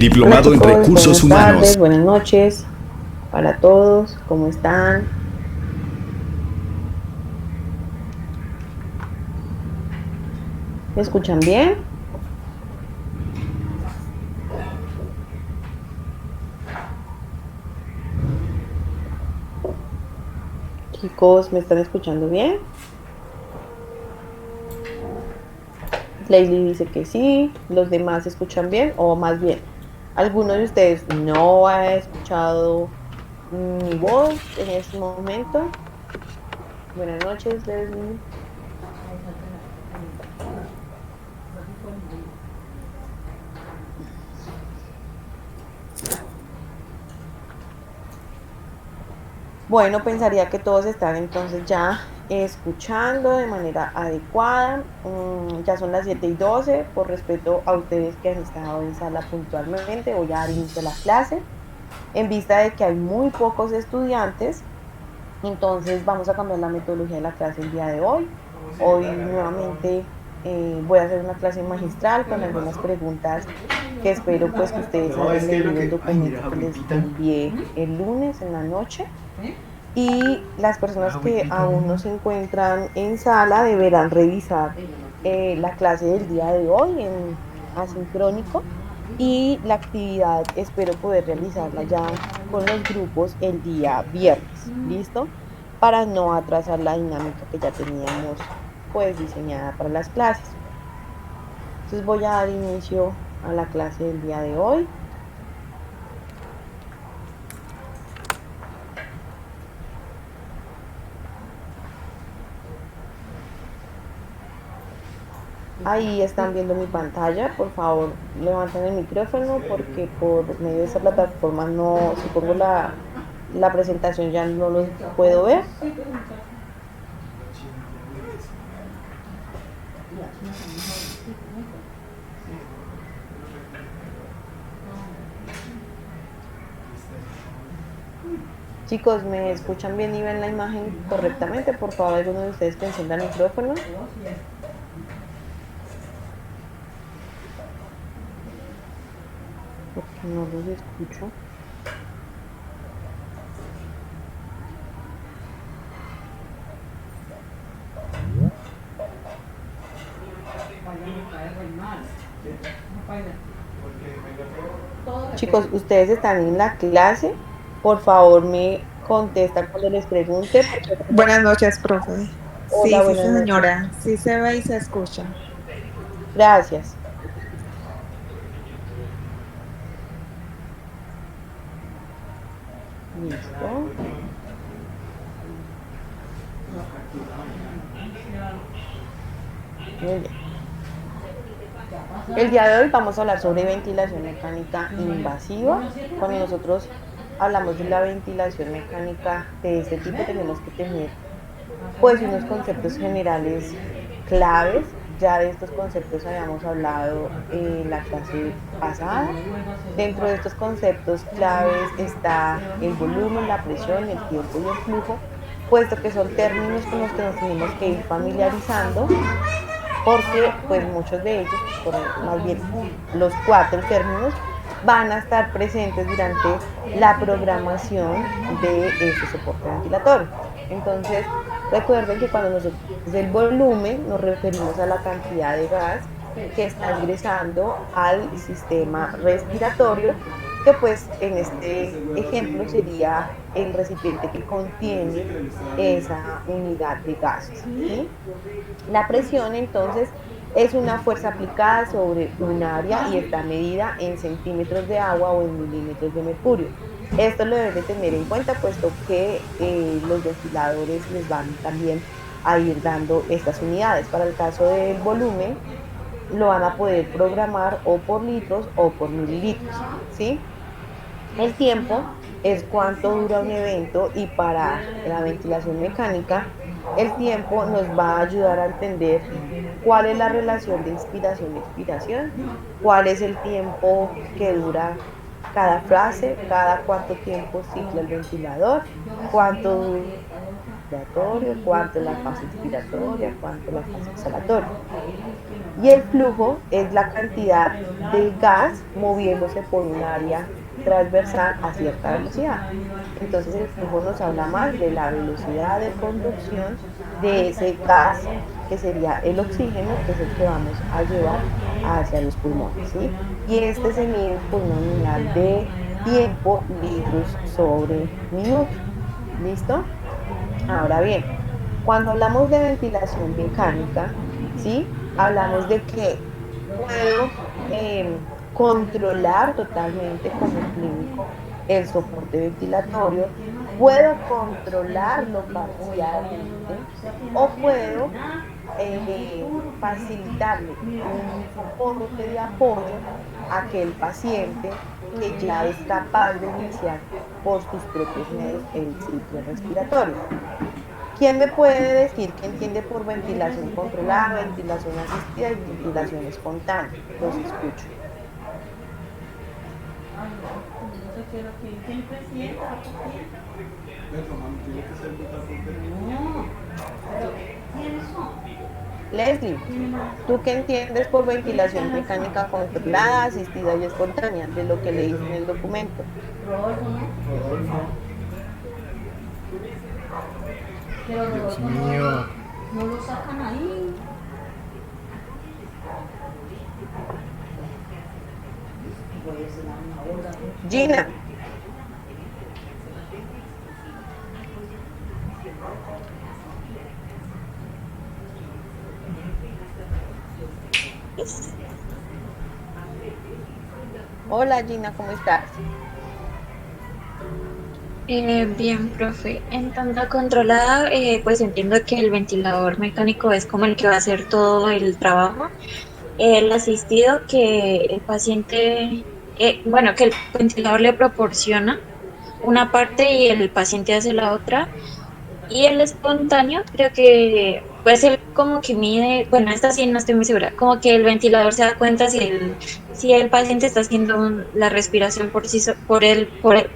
Hola Diplomado en chicos, Recursos buenas Humanos. tardes, buenas noches para todos, ¿cómo están? ¿Me escuchan bien? Chicos, ¿me están escuchando bien? Leili dice que sí, los demás escuchan bien, o más bien, ¿alguno de ustedes no ha escuchado mi voz en este momento? Buenas noches, Leslie. Bueno, pensaría que todos están entonces ya escuchando de manera adecuada. Ya son las 7:12. Por respeto a ustedes que han estado en sala puntualmente, voy a dar inicio a la clase. En vista de que hay muy pocos estudiantes, entonces vamos a cambiar la metodología de la clase el día de hoy. Hoy nuevamente voy a hacer una clase magistral con algunas preguntas que espero pues que ustedes No, hayan es que leído lo el que... Ay, mira, documento que les agüita. envié el lunes en la noche. Y las personas que Agüita, mi aún no amor. se encuentran en sala deberán revisar la clase del día de hoy en asincrónico y la actividad espero poder realizarla ya con los grupos el día viernes, ¿listo? Para no atrasar la dinámica que ya teníamos pues diseñada para las clases. Entonces voy a dar inicio a la clase del día de hoy. Ahí están viendo mi pantalla. Por favor, levanten el micrófono porque por medio de esta plataforma no, si pongo la presentación ya no los puedo ver. Chicos, ¿me escuchan bien y ven la imagen correctamente? Por favor, alguno de ustedes que encienda el micrófono, porque no los escucho. Chicos, ustedes están en la clase. Por favor, me contestan cuando les pregunte. Buenas noches, profe. Hola, Sí, sí, buenas noches. señora. Sí se ve y se escucha. Gracias. Listo. Muy bien. El día de hoy vamos a hablar sobre ventilación mecánica invasiva. Cuando nosotros hablamos de la ventilación mecánica de este tipo, tenemos que tener pues unos conceptos generales claves. Ya de estos conceptos habíamos hablado en la clase pasada. Dentro de estos conceptos claves está el volumen, la presión, el tiempo y el flujo, puesto que son términos con los que nos tenemos que ir familiarizando porque pues muchos de ellos, más bien los cuatro términos, van a estar presentes durante la programación de este soporte ventilatorio. Entonces, recuerden que cuando nosotros del volumen nos referimos a la cantidad de gas que está ingresando al sistema respiratorio, que pues en este ejemplo sería el recipiente que contiene esa unidad de gases, ¿sí? La presión, entonces, es una fuerza aplicada sobre un área y está medida en centímetros de agua o en milímetros de mercurio. Esto lo deben de tener en cuenta, puesto que los ventiladores les van también a ir dando estas unidades. Para el caso del volumen, lo van a poder programar o por litros o por mililitros, ¿sí? El tiempo es cuánto dura un evento y para la ventilación mecánica, el tiempo nos va a ayudar a entender cuál es la relación de inspiración y expiración, cuál es el tiempo que dura cada frase, cada cuánto tiempo cicla el ventilador, cuánto dura el respiratorio, cuánto es la fase inspiratoria, cuánto es la fase exhalatoria. Y el flujo es la cantidad de gas moviéndose por un área transversal a cierta velocidad. Entonces el flujo nos habla más de la velocidad de conducción de ese gas que sería el oxígeno, que es el que vamos a llevar hacia los pulmones, ¿sí? Y este se mide por una unidad de tiempo, litros sobre minuto. ¿Listo? Ahora bien, cuando hablamos de ventilación mecánica, ¿sí? Hablamos de que puedo controlar totalmente como clínico el soporte ventilatorio, puedo controlarlo parcialmente o puedo facilitarle un soporte de apoyo a aquel paciente que ya es capaz de iniciar por sus propios medios el ciclo respiratorio. ¿Quién me puede decir qué entiende por ventilación controlada, ventilación asistida y ventilación espontánea? Los escucho. Leslie, ¿tú qué entiendes por ventilación mecánica controlada, asistida y espontánea de lo que leíste en el documento? Dios mío. No lo sacan ahí. Gina, hola Gina, ¿cómo estás? Bien, profe. En tanda controlada, pues entiendo que el ventilador mecánico es como el que va a hacer todo el trabajo. El asistido que el paciente, bueno, que el ventilador le proporciona una parte y el paciente hace la otra. Y el espontáneo, creo que puede ser como que mide, bueno, esta sí no estoy muy segura, como que el ventilador se da cuenta si el paciente está haciendo la respiración por sí, por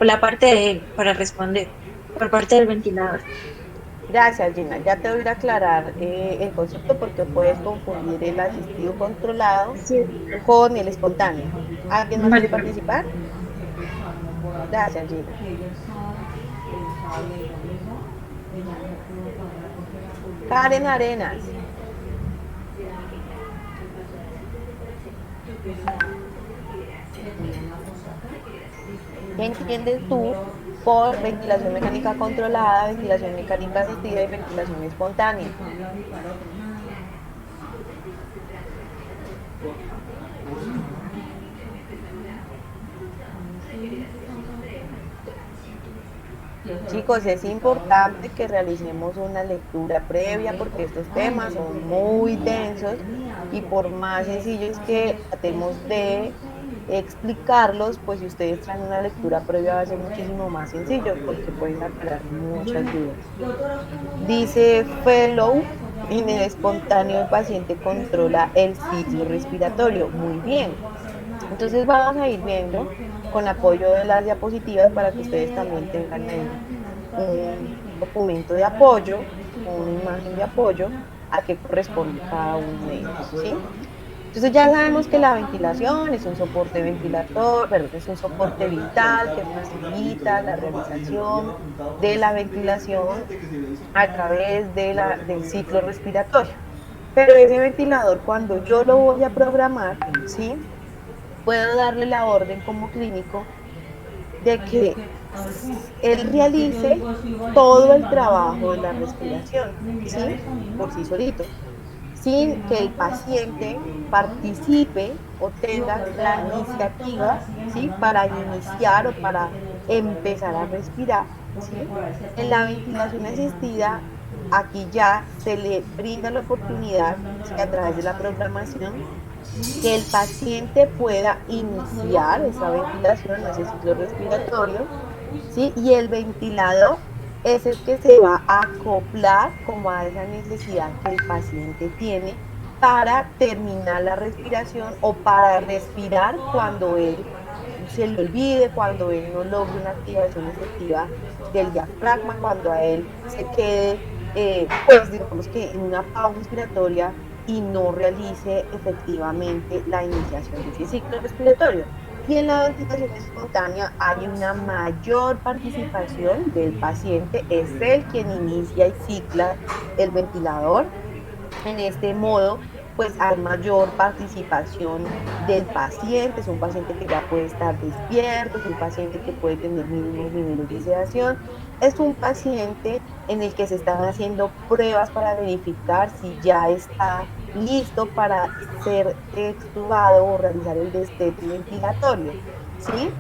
la parte de él para responder, por parte del ventilador. Gracias, Gina. Ya te voy a ir a aclarar el concepto porque puedes confundir el asistido controlado Sí, con el espontáneo. ¿Alguien más quiere vale. participar? Gracias, Gina. Karen Arenas, ¿qué entiendes tú por ventilación mecánica controlada, ventilación mecánica asistida y ventilación espontánea? Chicos, es importante que realicemos una lectura previa porque estos temas son muy densos y por más sencillos que tratemos de explicarlos, pues si ustedes traen una lectura previa va a ser muchísimo más sencillo porque pueden aclarar muchas dudas. Dice Fellow, en el espontáneo el paciente controla el ciclo respiratorio. Muy bien. Entonces vamos a ir viendo con apoyo de las diapositivas para que ustedes también tengan ahí un documento de apoyo, una imagen de apoyo a qué corresponde cada uno de ellos, ¿sí? Entonces ya sabemos que la ventilación es un soporte ventilador, perdón, es un soporte vital que facilita la realización de la ventilación a través del ciclo respiratorio. Pero ese ventilador, cuando yo lo voy a programar, ¿sí? Puedo darle la orden como clínico de que él realice todo el trabajo de la respiración, ¿sí? Por sí solito, sin que el paciente participe o tenga la iniciativa, ¿sí? Para iniciar o para empezar a respirar, ¿sí? En la ventilación asistida, aquí ya se le brinda la oportunidad, ¿sí? A través de la programación, que el paciente pueda iniciar esa ventilación, ese ciclo respiratorio, ¿sí? Y el ventilador es el que se va a acoplar como a esa necesidad que el paciente tiene para terminar la respiración o para respirar cuando él se le olvide, cuando él no logre una activación efectiva del diafragma, cuando a él se quede, pues digamos que en una pausa respiratoria y no realice efectivamente la iniciación de ese ciclo respiratorio. Y en la ventilación espontánea hay una mayor participación del paciente, es él quien inicia y cicla el ventilador. En este modo, pues hay mayor participación del paciente, es un paciente que ya puede estar despierto, es un paciente que puede tener mínimos niveles de sedación, es un paciente en el que se están haciendo pruebas para verificar si ya está listo para ser extubado o realizar el destete ventilatorio, ¿sí?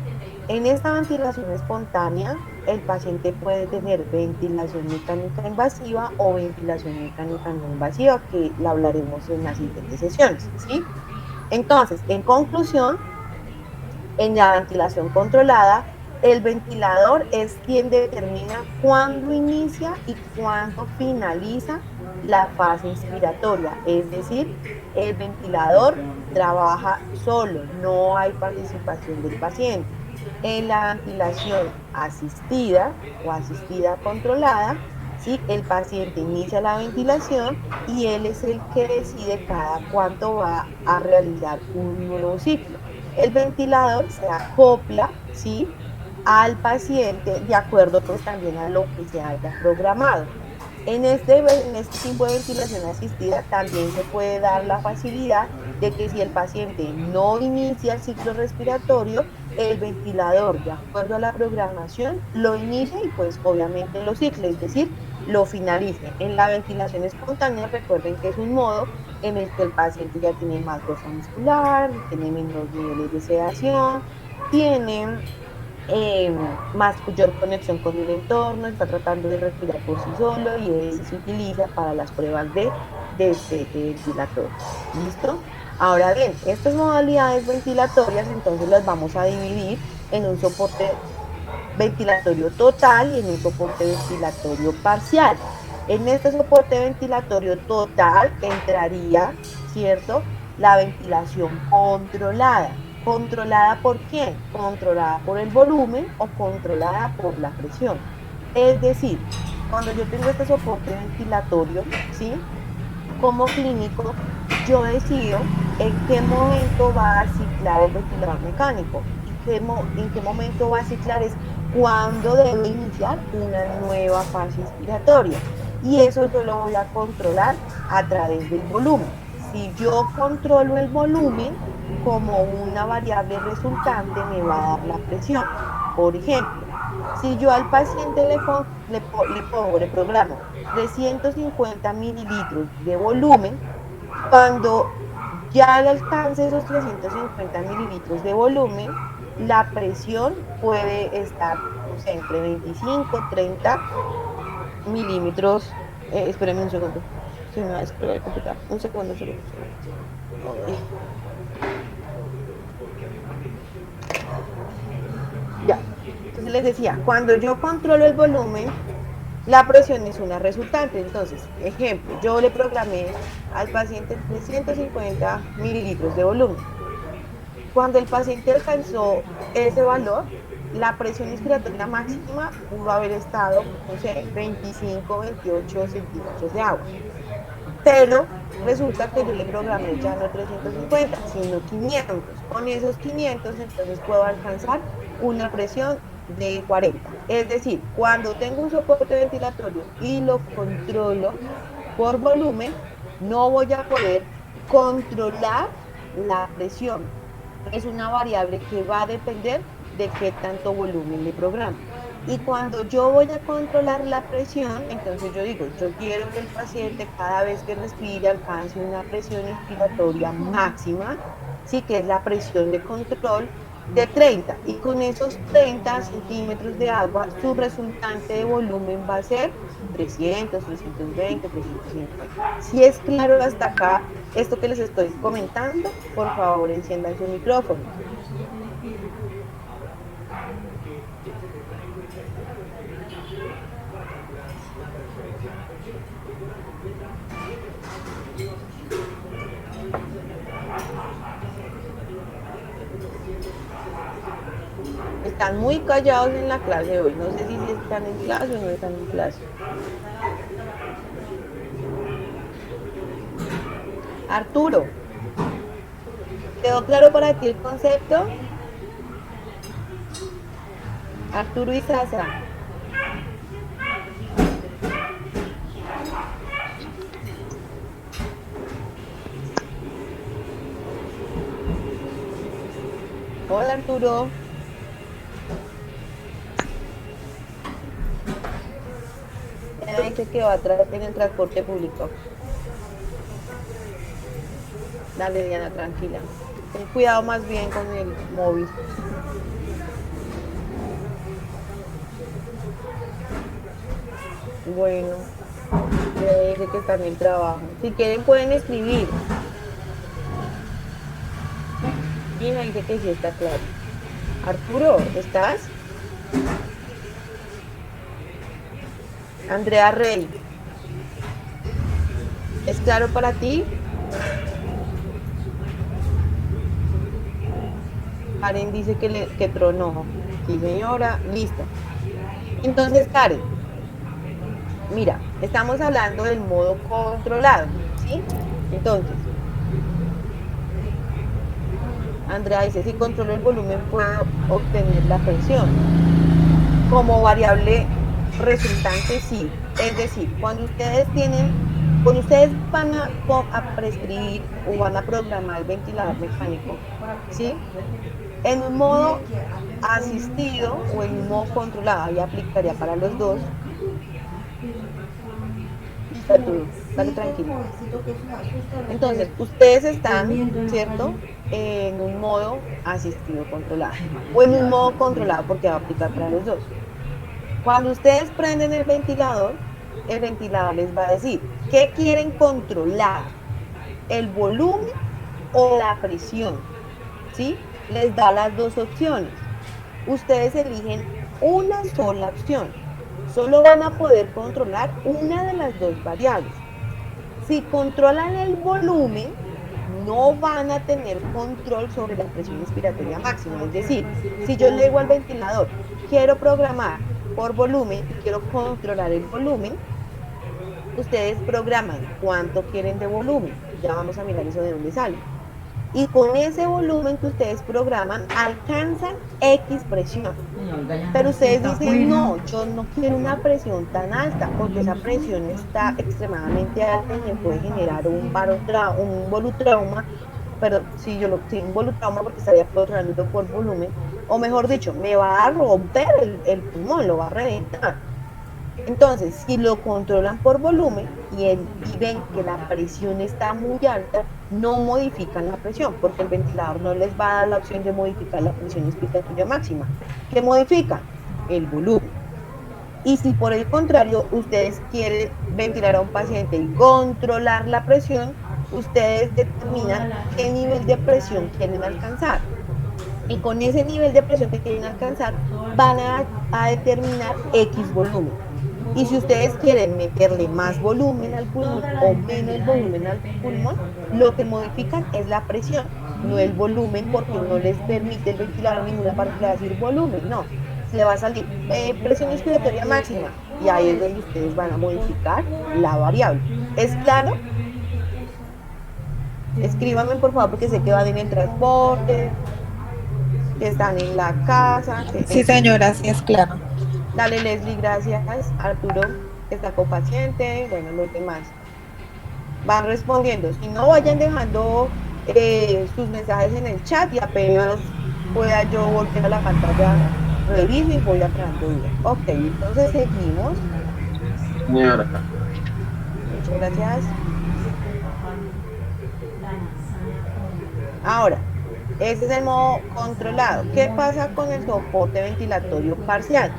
En esta ventilación espontánea, el paciente puede tener ventilación mecánica invasiva o ventilación mecánica no invasiva, que la hablaremos en las siguientes sesiones, ¿sí? Entonces, en conclusión, en la ventilación controlada, el ventilador es quien determina cuándo inicia y cuándo finaliza la fase inspiratoria, es decir, el ventilador trabaja solo, no hay participación del paciente. En la ventilación asistida o asistida controlada, ¿sí? El paciente inicia la ventilación y él es el que decide cada cuánto va a realizar un nuevo ciclo. El ventilador se acopla, ¿sí?, al paciente de acuerdo pues también a lo que se haya programado. En este tipo de ventilación asistida también se puede dar la facilidad de que si el paciente no inicia el ciclo respiratorio, el ventilador, de acuerdo a la programación, lo inicie y pues obviamente lo cicle, es decir, lo finalice. En la ventilación espontánea, recuerden que es un modo en el que el paciente ya tiene más fuerza muscular, tiene menos niveles de sedación, tiene mayor conexión con el entorno, está tratando de respirar por sí solo y ese se utiliza para las pruebas de destete ventilatorio. ¿Listo? Ahora bien, estas modalidades ventilatorias entonces las vamos a dividir en un soporte ventilatorio total y en un soporte ventilatorio parcial. En este soporte ventilatorio total entraría, ¿cierto?, la ventilación controlada. ¿Controlada por quién? Controlada por el volumen o controlada por la presión. Es decir, cuando yo tengo este soporte ventilatorio, ¿sí?, como clínico, yo decido en qué momento va a ciclar el ventilador mecánico. En qué momento va a ciclar es cuándo debe iniciar una nueva fase inspiratoria. Y eso yo lo voy a controlar a través del volumen. Si yo controlo el volumen como una variable resultante, me va a dar la presión. Por ejemplo, si yo al paciente le programo 350 mililitros de volumen, cuando ya le alcance esos 350 mililitros de volumen, la presión puede estar, no sé, entre 25 y 30 milímetros. Espérenme un segundo. Se me va a descargar el computador. Un segundo, solo. Ya. Entonces les decía, cuando yo controlo el volumen, la presión es una resultante. Entonces, ejemplo, yo le programé al paciente 350 mililitros de volumen. Cuando el paciente alcanzó ese valor, la presión inspiratoria máxima pudo haber estado, no sé, 25, 28 centímetros de agua. Pero resulta que yo le programé ya no 350, sino 500. Con esos 500, entonces puedo alcanzar una presión de 40. Es decir, cuando tengo un soporte ventilatorio y lo controlo por volumen, no voy a poder controlar la presión. Es una variable que va a depender de qué tanto volumen le programo. Y cuando yo voy a controlar la presión, entonces yo digo, yo quiero que el paciente cada vez que respire alcance una presión inspiratoria máxima, sí, que es la presión de control de 30. Y con esos 30 centímetros de agua, su resultante de volumen va a ser 300, 320, 350. Si es claro hasta acá esto que les estoy comentando, por favor enciendan su micrófono. Están muy callados en la clase de hoy. No sé si están en clase o no están en clase. Arturo, ¿quedó claro para ti el concepto? Arturo y Sasa. Hola Arturo. Ella dice que va atrás en el transporte público. Dale, Diana, tranquila. Ten cuidado más bien con el móvil. Bueno, ella dice que está en el trabajo. Si quieren pueden escribir. Gina dice que sí está claro. Arturo, ¿estás? Andrea Rey, ¿es claro para ti? Karen dice que tronó. Sí, señora, listo. Entonces, Karen, mira, estamos hablando del modo controlado, ¿sí? Entonces, Andrea dice, si controlo el volumen puedo obtener la presión. Como variable resultante, sí. Es decir, cuando ustedes van a prescribir o van a programar el ventilador mecánico, ¿sí? En un modo asistido o en un modo controlado, ahí aplicaría para los dos. Dale tranquilo. Entonces, ustedes están, ¿cierto? En un modo asistido controlado o en un modo controlado porque va a aplicar para los dos. Cuando ustedes prenden el ventilador les va a decir ¿qué quieren controlar? ¿El volumen o la presión? ¿Sí? Les da las dos opciones. Ustedes eligen una sola opción. Solo van a poder controlar una de las dos variables. Si controlan el volumen, no van a tener control sobre la presión inspiratoria máxima. Es decir, si yo le digo al ventilador, quiero programar por volumen y quiero controlar el volumen, ustedes programan cuánto quieren de volumen. Ya vamos a mirar eso de dónde sale. Y con ese volumen que ustedes programan, alcanzan X presión. Pero ustedes dicen, no, yo no quiero una presión tan alta, porque esa presión está extremadamente alta y me puede generar un volutrauma, pero si yo un volutrauma porque estaría controlando por volumen, o mejor dicho, me va a romper el pulmón, lo va a reventar. Entonces, si lo controlan por volumen y ven que la presión está muy alta, no modifican la presión, porque el ventilador no les va a dar la opción de modificar la presión inspiratoria máxima. ¿Qué modifica? El volumen. Y si por el contrario ustedes quieren ventilar a un paciente y controlar la presión, ustedes determinan qué nivel de presión quieren alcanzar. Y con ese nivel de presión que quieren alcanzar, van a determinar X volumen. Y si ustedes quieren meterle más volumen al pulmón o menos volumen al pulmón, lo que modifican es la presión, no el volumen, porque no les permite el ventilador ninguna parte le va a decir volumen, no. Se le va a salir presión inspiratoria máxima y ahí es donde ustedes van a modificar la variable. ¿Es claro? Escríbanme por favor porque sé que van en el transporte, que están en la casa. Sí, señora, sí es claro. Dale, Leslie, gracias. Arturo, que está con paciente. Bueno, los demás van respondiendo. Si no, vayan dejando sus mensajes en el chat y apenas pueda yo volver a la pantalla, reviso y voy aclarando dudas. Ok, entonces seguimos. Señora. Muchas gracias. Ahora, este es el modo controlado. ¿Qué pasa con el soporte ventilatorio parcial?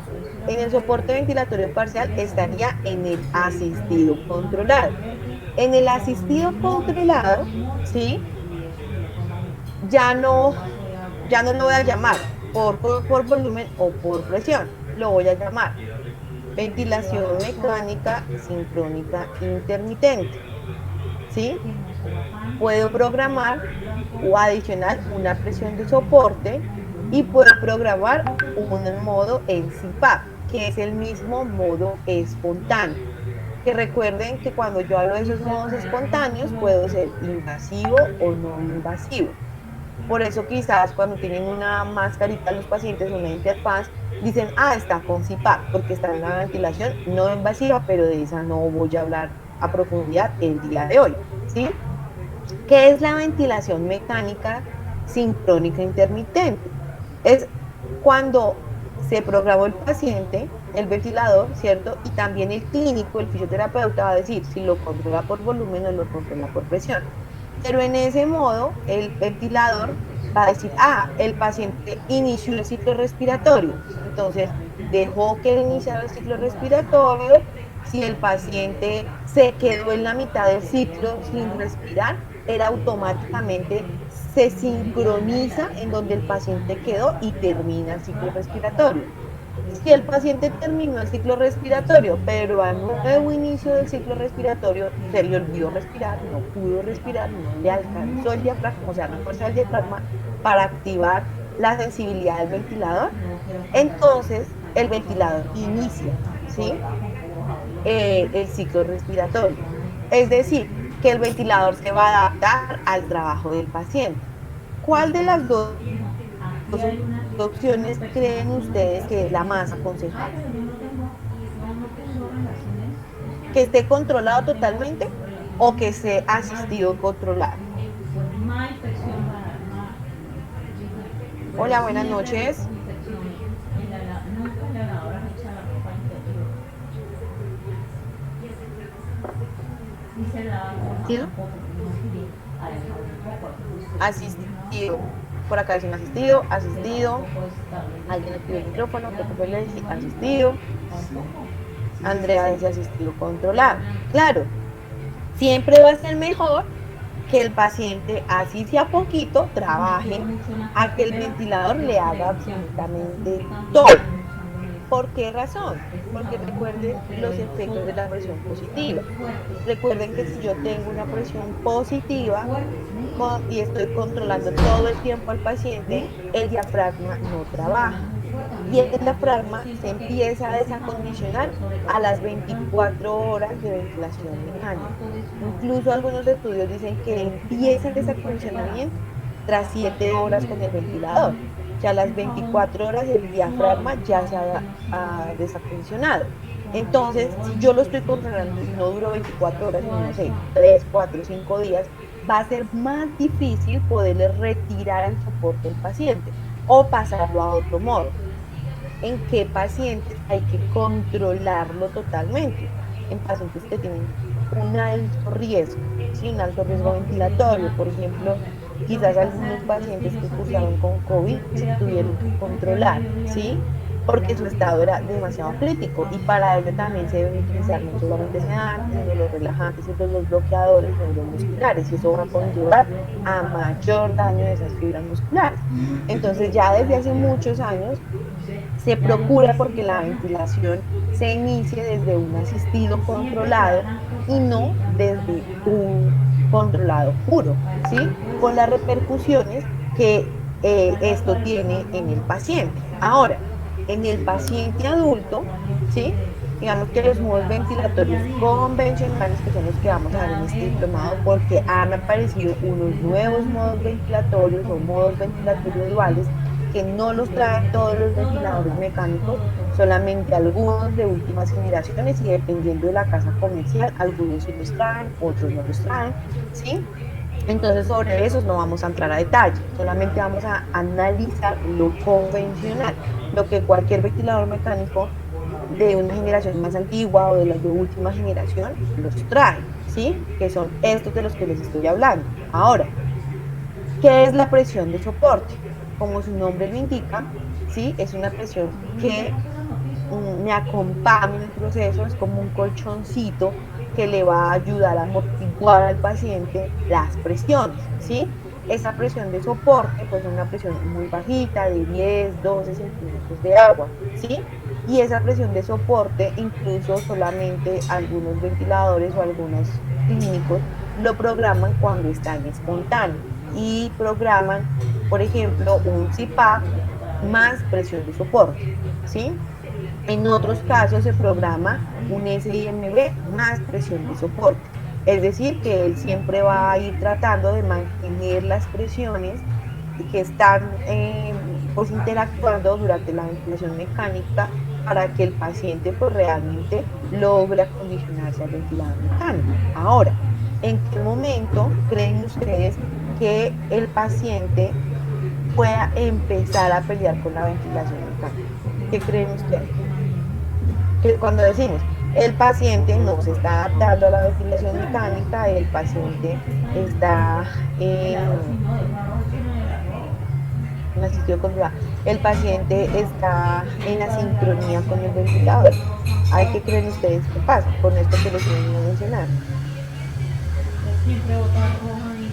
En el soporte ventilatorio parcial estaría en el asistido controlado. En el asistido controlado, ¿sí? Ya no lo voy a llamar por volumen o por presión. Lo voy a llamar ventilación mecánica sincrónica intermitente. ¿Sí? Puedo programar o adicionar una presión de soporte y puedo programar un modo en CPAP, que es el mismo modo espontáneo. Que recuerden que cuando yo hablo de esos modos espontáneos, puedo ser invasivo o no invasivo. Por eso quizás cuando tienen una mascarita los pacientes, una interfaz, dicen, está con CPAP, porque está en una ventilación no invasiva, pero de esa no voy a hablar a profundidad el día de hoy, ¿sí? ¿Qué es la ventilación mecánica sincrónica intermitente? Es cuando se programó el paciente, el ventilador, ¿cierto? Y también el clínico, el fisioterapeuta va a decir si lo controla por volumen o lo controla por presión. Pero en ese modo, el ventilador va a decir, el paciente inició el ciclo respiratorio. Entonces, dejó que iniciara el ciclo respiratorio. Si el paciente se quedó en la mitad del ciclo sin respirar, él automáticamente se sincroniza en donde el paciente quedó y termina el ciclo respiratorio. Si el paciente terminó el ciclo respiratorio, pero al nuevo inicio del ciclo respiratorio se le olvidó respirar, no pudo respirar, no le alcanzó el diafragma, o sea, la fuerza del diafragma para activar la sensibilidad del ventilador, entonces el ventilador inicia, ¿sí? El ciclo respiratorio. Es decir, que el ventilador se va a adaptar al trabajo del paciente. ¿Cuál de las dos opciones creen ustedes que es la más aconsejable? ¿Que esté controlado totalmente o que esté asistido controlado? Hola, buenas noches. Asistido. Por acá dicen asistido, asistido. Alguien le pide el micrófono, que le dice asistido. Andrea dice asistido controlado. Claro, siempre va a ser mejor que el paciente, así sea poquito, trabaje a que el ventilador le haga absolutamente todo. ¿Por qué razón? Porque recuerden los efectos de la presión positiva. Recuerden que si yo tengo una presión positiva y estoy controlando todo el tiempo al paciente, el diafragma no trabaja. Y el diafragma se empieza a desacondicionar a las 24 horas de ventilación mecánica. Incluso algunos estudios dicen que empieza el desacondicionamiento tras 7 horas con el ventilador. O sea, a las 24 horas el diafragma ya se ha desacondicionado. Entonces, si yo lo estoy controlando y no duro 24 horas, sino, no sé, 3, 4, 5 días, va a ser más difícil poderle retirar el soporte al paciente o pasarlo a otro modo. ¿En qué pacientes hay que controlarlo totalmente? En pacientes que tienen un alto riesgo, ¿sí? Un alto riesgo ventilatorio, por ejemplo, quizás algunos pacientes que cursaron con COVID se tuvieron que controlar, ¿sí? Porque su estado era demasiado crítico y para ello también se deben utilizar no solamente sedantes, sino los relajantes y los bloqueadores neuromusculares, y eso va a conllevar a mayor daño de esas fibras musculares. Entonces ya desde hace muchos años se procura porque la ventilación se inicie desde un asistido controlado y no desde un controlado puro, ¿sí? Con las repercusiones que esto tiene en el paciente. Ahora, en el paciente adulto, ¿sí? Digamos que los modos ventilatorios convencionales, que son los que vamos a ver en este diplomado, porque han aparecido unos nuevos modos ventilatorios o modos ventilatorios duales que no los traen todos los ventiladores mecánicos, solamente algunos de últimas generaciones, y dependiendo de la casa comercial, algunos sí los traen, otros no los traen, ¿sí? Entonces sobre esos no vamos a entrar a detalle, solamente vamos a analizar lo convencional, lo que cualquier ventilador mecánico de una generación más antigua o de las de última generación los trae, ¿sí? Que son estos de los que les estoy hablando. Ahora, ¿qué es la presión de soporte? Como su nombre lo indica, ¿sí? Es una presión que me acompaña en el proceso, es como un colchoncito que le va a ayudar a amortiguar al paciente las presiones, ¿sí? Esa presión de soporte, pues es una presión muy bajita, de 10, 12 centímetros de agua, ¿sí? Y esa presión de soporte, incluso solamente algunos ventiladores o algunos clínicos lo programan cuando están espontáneos y programan, por ejemplo, un CPAP más presión de soporte, ¿sí? En otros casos se programa un SIMB más presión de soporte. Es decir, que él siempre va a ir tratando de mantener las presiones que están pues interactuando durante la ventilación mecánica para que el paciente pues realmente logre acondicionarse al ventilador mecánico. Ahora, ¿en qué momento creen ustedes que el paciente pueda empezar a pelear con la ventilación mecánica? ¿Qué creen ustedes? Que cuando decimos el paciente no se está adaptando a la ventilación mecánica, el paciente está en asistido controlado, el paciente está en asincronía con el ventilador. ¿Hay qué creen ustedes que pasa con esto que les voy a mencionar? Siempre bota roja y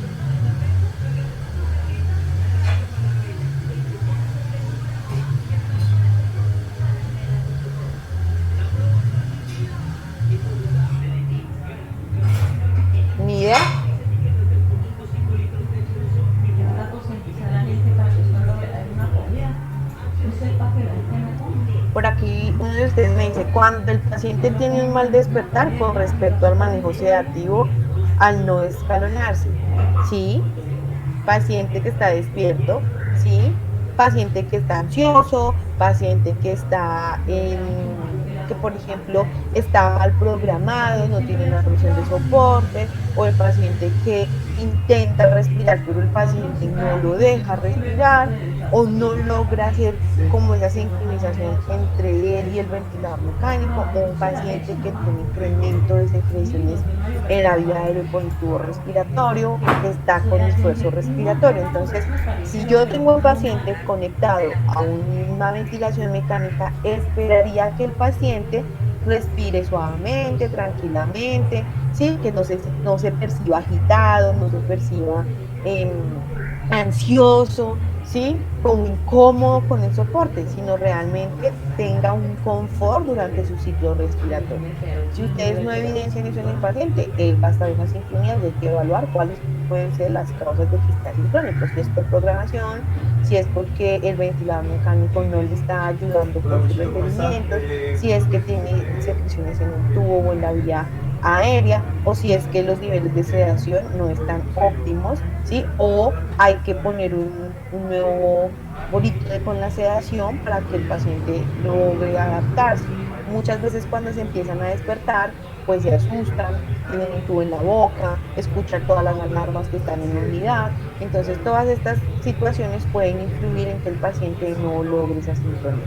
Ni idea. cada concientizar a la gente para que cuando hay una comida, yo sepa que la gente no come. Por aquí uno de ustedes me dice, cuando el paciente tiene un mal despertar con respecto al manejo sedativo al no escalonarse. Sí, paciente que está despierto, sí, paciente que está ansioso, paciente que está que por ejemplo está mal programado, no tiene una presión de soporte, o el paciente que intenta respirar, pero el paciente no lo deja respirar, o no logra hacer como esa sincronización entre él y el ventilador mecánico, o un paciente que tiene incremento de secreciones en la vía aérea por el tubo respiratorio, que está con esfuerzo respiratorio. Entonces, si yo tengo un paciente conectado a una ventilación mecánica, esperaría que el paciente respire suavemente, tranquilamente, ¿sí? Que no se perciba agitado, no se perciba ansioso, ¿sí? Como incómodo con el soporte, sino realmente tenga un confort durante su ciclo respiratorio. Si ustedes no evidencian eso en el paciente, él va a estar en una sincronía, hay que evaluar cuáles pueden ser las causas de que esté asincrónico, si es por programación, si es porque el ventilador mecánico no le está ayudando con sus requerimientos, si es que tiene secreciones en un tubo o en la vía aérea, o si es que los niveles de sedación no están óptimos, ¿sí? O hay que poner un nuevo bolito con la sedación para que el paciente logre adaptarse. Muchas veces cuando se empiezan a despertar, pues se asustan, tienen un tubo en la boca, escuchan todas las alarmas que están en la unidad. Entonces todas estas situaciones pueden influir en que el paciente no logre esa sincronía.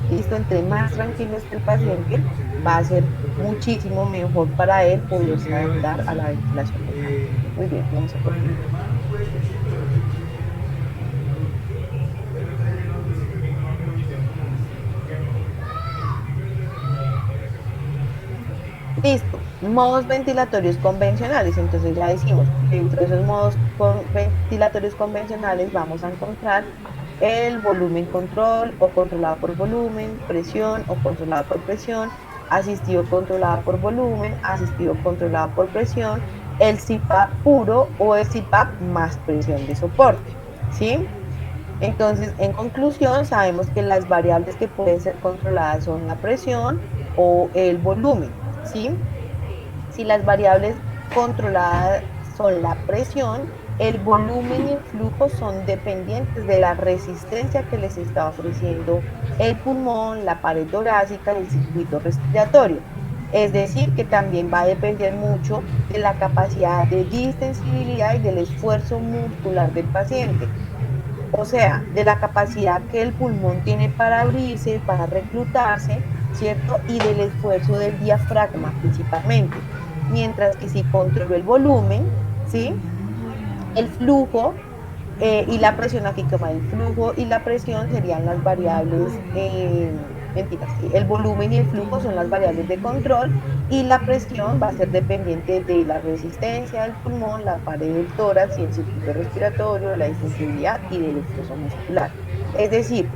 Listo, entre más tranquilo esté el paciente, va a ser muchísimo mejor para él poderse adaptar a la ventilación mecánica. Muy bien, vamos a continuar. Listo, modos ventilatorios convencionales. Entonces ya decimos, dentro de esos modos ventilatorios convencionales vamos a encontrar el volumen control o controlado por volumen, presión o controlado por presión, asistido controlado por volumen, asistido controlado por presión, el CPAP puro o el CPAP más presión de soporte, ¿sí? Entonces, en conclusión, sabemos que las variables que pueden ser controladas son la presión o el volumen, ¿sí? Si las variables controladas son la presión, el volumen y el flujo son dependientes de la resistencia que les está ofreciendo el pulmón, la pared torácica y el circuito respiratorio. Es decir, que también va a depender mucho de la capacidad de distensibilidad y del esfuerzo muscular del paciente. O sea, de la capacidad que el pulmón tiene para abrirse, para reclutarse, ¿cierto? Y del esfuerzo del diafragma principalmente. Mientras que si controlo el volumen, ¿sí? El flujo y la presión, aquí como el flujo y la presión serían las variables, mentiras, el volumen y el flujo son las variables de control y la presión va a ser dependiente de la resistencia del pulmón, la pared del tórax y el circuito respiratorio, la distensibilidad y del esfuerzo muscular. Es decir,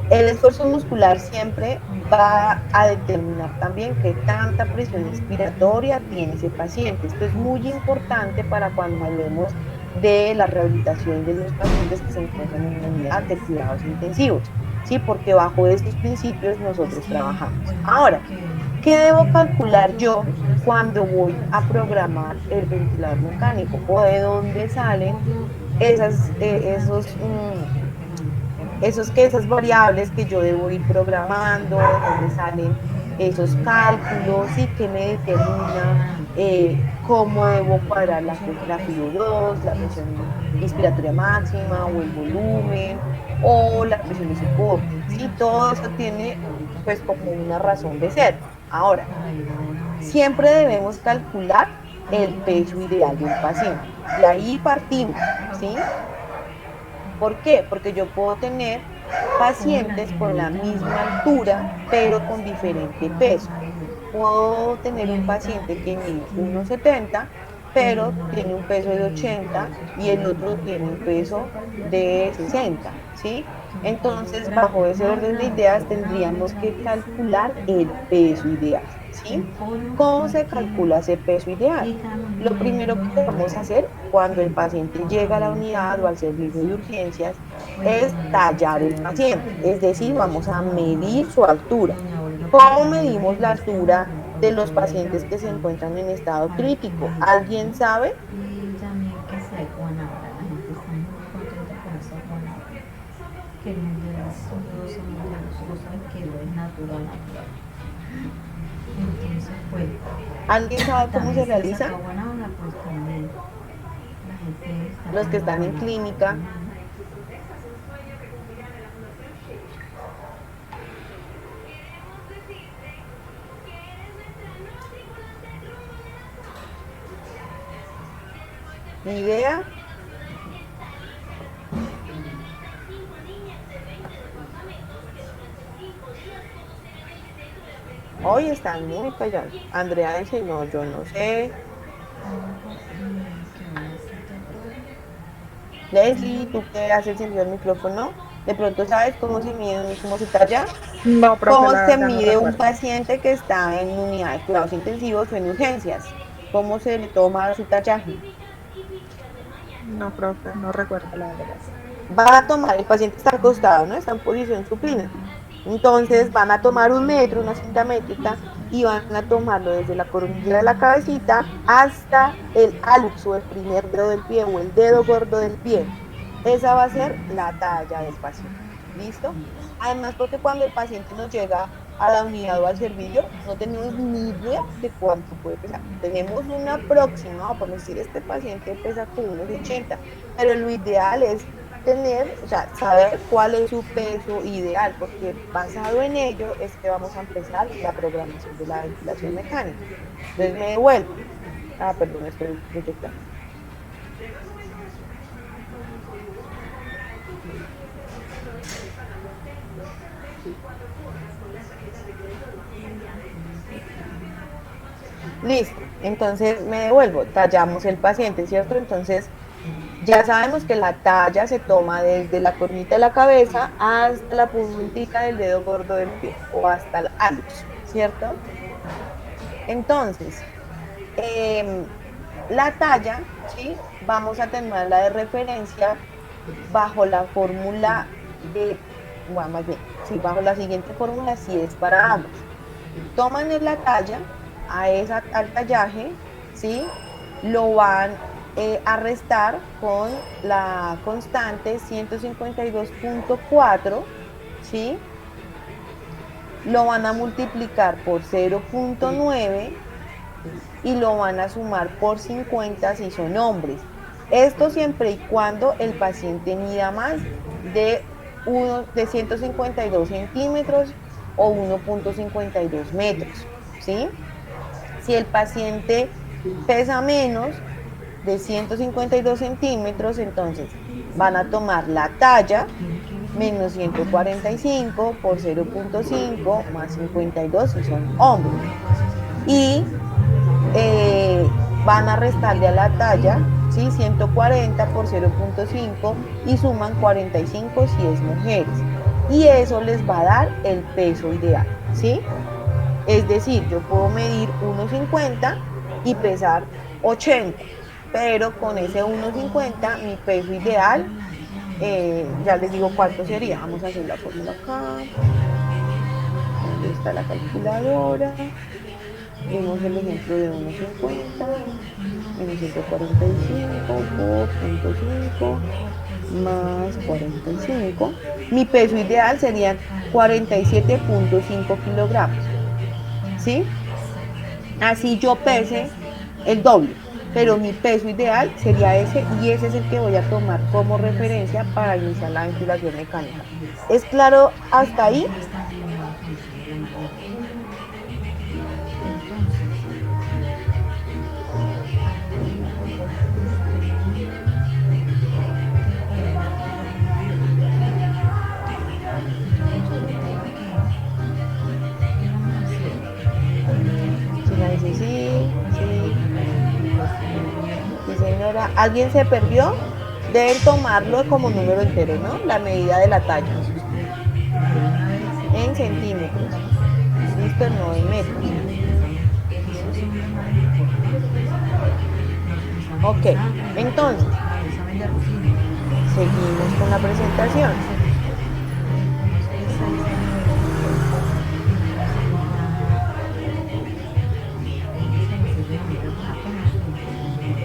el esfuerzo muscular siempre va a determinar también qué tanta presión respiratoria tiene ese paciente. Esto es muy importante para cuando hablemos de la rehabilitación de los pacientes que se encuentran en una unidad de cuidados intensivos, ¿sí? Porque bajo estos principios nosotros trabajamos. Ahora, ¿qué debo calcular yo cuando voy a programar el ventilador mecánico? ¿O de dónde salen esas variables que yo debo ir programando, de dónde salen esos cálculos y que me determina cómo debo cuadrar la FIO2, la presión inspiratoria máxima o el volumen o la presión de soporte? ¿Sí? Todo eso tiene pues como una razón de ser. Ahora, siempre debemos calcular el peso ideal de un paciente. De ahí partimos, ¿sí? ¿Por qué? Porque yo puedo tener pacientes con la misma altura, pero con diferente peso. Puedo tener un paciente que mide 1,70, pero tiene un peso de 80 y el otro tiene un peso de 60, ¿sí? Entonces, bajo ese orden de ideas, tendríamos que calcular el peso ideal, ¿sí? ¿Cómo se calcula ese peso ideal? Lo primero que vamos a hacer cuando el paciente llega a la unidad o al servicio de urgencias es tallar el paciente, es decir, vamos a medir su altura. ¿Cómo medimos la altura de los pacientes que se encuentran en estado crítico? ¿Alguien sabe? Y también que si hay buena hora, la gente está muy contenta con esa buena hora. Que el mundial es nosotros saben que lo es natural. Entonces, pues, ¿Alguien sabe cómo se realiza? buena hora, pues también la gente está Los que están en clínica. ¿Ni idea? Hoy están muy callados. Andrea dice, no, yo no sé. Leslie, ¿tú qué haces encendido el micrófono? ¿De pronto sabes cómo se mide, cómo se talla? No, profe, ¿Cómo la se verdad no mide un recuerdo. paciente que está en unidad de cuidados intensivos o en urgencias? ¿Cómo se le toma su tallaje? No, profe, no recuerdo la verdad. Van a tomar, el paciente está acostado, ¿no? Está en posición supina. Entonces van a tomar un metro, una cinta métrica, y van a tomarlo desde la coronilla de la cabecita hasta el hallux o el primer dedo del pie o el dedo gordo del pie. Esa va a ser la talla del paciente. ¿Listo? Además, porque cuando el paciente nos llega a la unidad o al servicio, no tenemos ni idea de cuánto puede pesar. Tenemos una próxima, por decir, este paciente pesa como unos 80, pero lo ideal es tener, o sea, saber cuál es su peso ideal, porque basado en ello es que vamos a empezar la programación de la ventilación mecánica. Entonces me devuelvo. Perdón, estoy proyectando. Listo, entonces me devuelvo, tallamos el paciente, ¿cierto? Entonces ya sabemos que la talla se toma desde la cornita de la cabeza hasta la puntita del dedo gordo del pie o hasta el hallux, ¿cierto? Entonces, la talla, ¿sí? Vamos a tenerla de referencia bajo la fórmula de, bueno, más bien, sí, bajo la siguiente fórmula, si es para ambos. Toman la talla al tallaje, ¿sí? Lo van a restar con la constante 152.4, ¿sí? Lo van a multiplicar por 0.9 y lo van a sumar por 50 si son hombres. Esto siempre y cuando el paciente mida más de 152 centímetros o 1.52 metros, ¿sí? Si el paciente pesa menos de 152 centímetros, entonces van a tomar la talla menos 145 por 0.5 más 52 si son hombres. Y van a restarle a la talla, ¿sí? 140 por 0.5 y suman 45 si es mujeres. Y eso les va a dar el peso ideal, ¿sí? Es decir, yo puedo medir 1,50 y pesar 80, pero con ese 1,50 mi peso ideal ya les digo cuánto sería. Vamos a hacer la fórmula acá. ¿Dónde está la calculadora? Vemos el ejemplo de 1,50 menos 145 por 0,5 más 45. Mi peso ideal sería 47,5 kilogramos. ¿Sí? Así yo pese el doble, pero mi peso ideal sería ese y ese es el que voy a tomar como referencia para iniciar la ventilación mecánica. ¿Es claro hasta ahí? Dice sí, sí. Sí, señora. ¿Alguien se perdió? Deben tomarlo como número entero, ¿no? La medida de la talla. En centímetros. Listo, no en metros. Ok, entonces, seguimos con la presentación.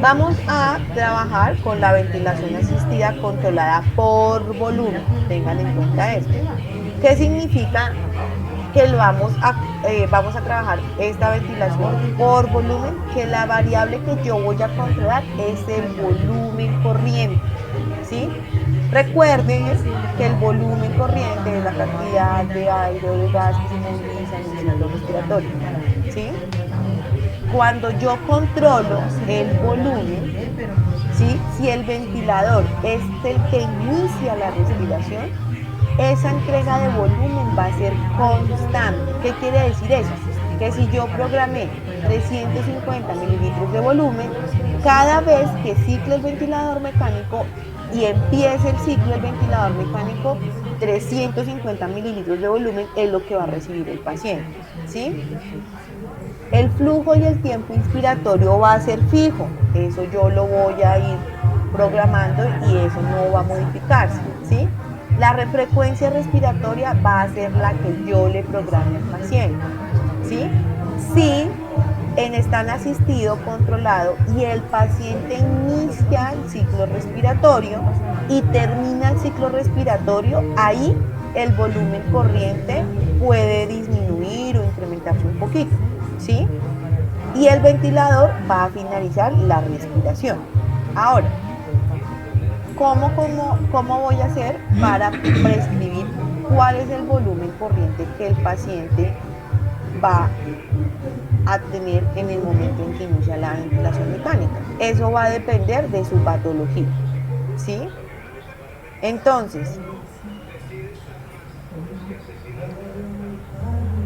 Vamos a trabajar con la ventilación asistida controlada por volumen. Tengan en cuenta esto. ¿Qué significa que vamos a trabajar esta ventilación por volumen? Que la variable que yo voy a controlar es el volumen corriente. ¿Sí? Recuerden que el volumen corriente es la cantidad de aire o de gas que se moviliza en el ciclo respiratorio. ¿Sí? Cuando yo controlo el volumen, ¿sí? Si el ventilador es el que inicia la respiración, esa entrega de volumen va a ser constante. ¿Qué quiere decir eso? Que si yo programé 350 mililitros de volumen, cada vez que cicle el ventilador mecánico y empiece el ciclo del ventilador mecánico, 350 mililitros de volumen es lo que va a recibir el paciente. ¿Sí? El flujo y el tiempo inspiratorio va a ser fijo, eso yo lo voy a ir programando y eso no va a modificarse, ¿sí? La frecuencia respiratoria va a ser la que yo le programe al paciente, ¿sí? Si están asistido, controlado y el paciente inicia el ciclo respiratorio y termina el ciclo respiratorio, ahí el volumen corriente puede disminuir o incrementarse un poquito. ¿Sí? Y el ventilador va a finalizar la respiración. Ahora, ¿cómo voy a hacer para prescribir cuál es el volumen corriente que el paciente va a tener en el momento en que inicia la ventilación mecánica? Eso va a depender de su patología. ¿Sí? Entonces,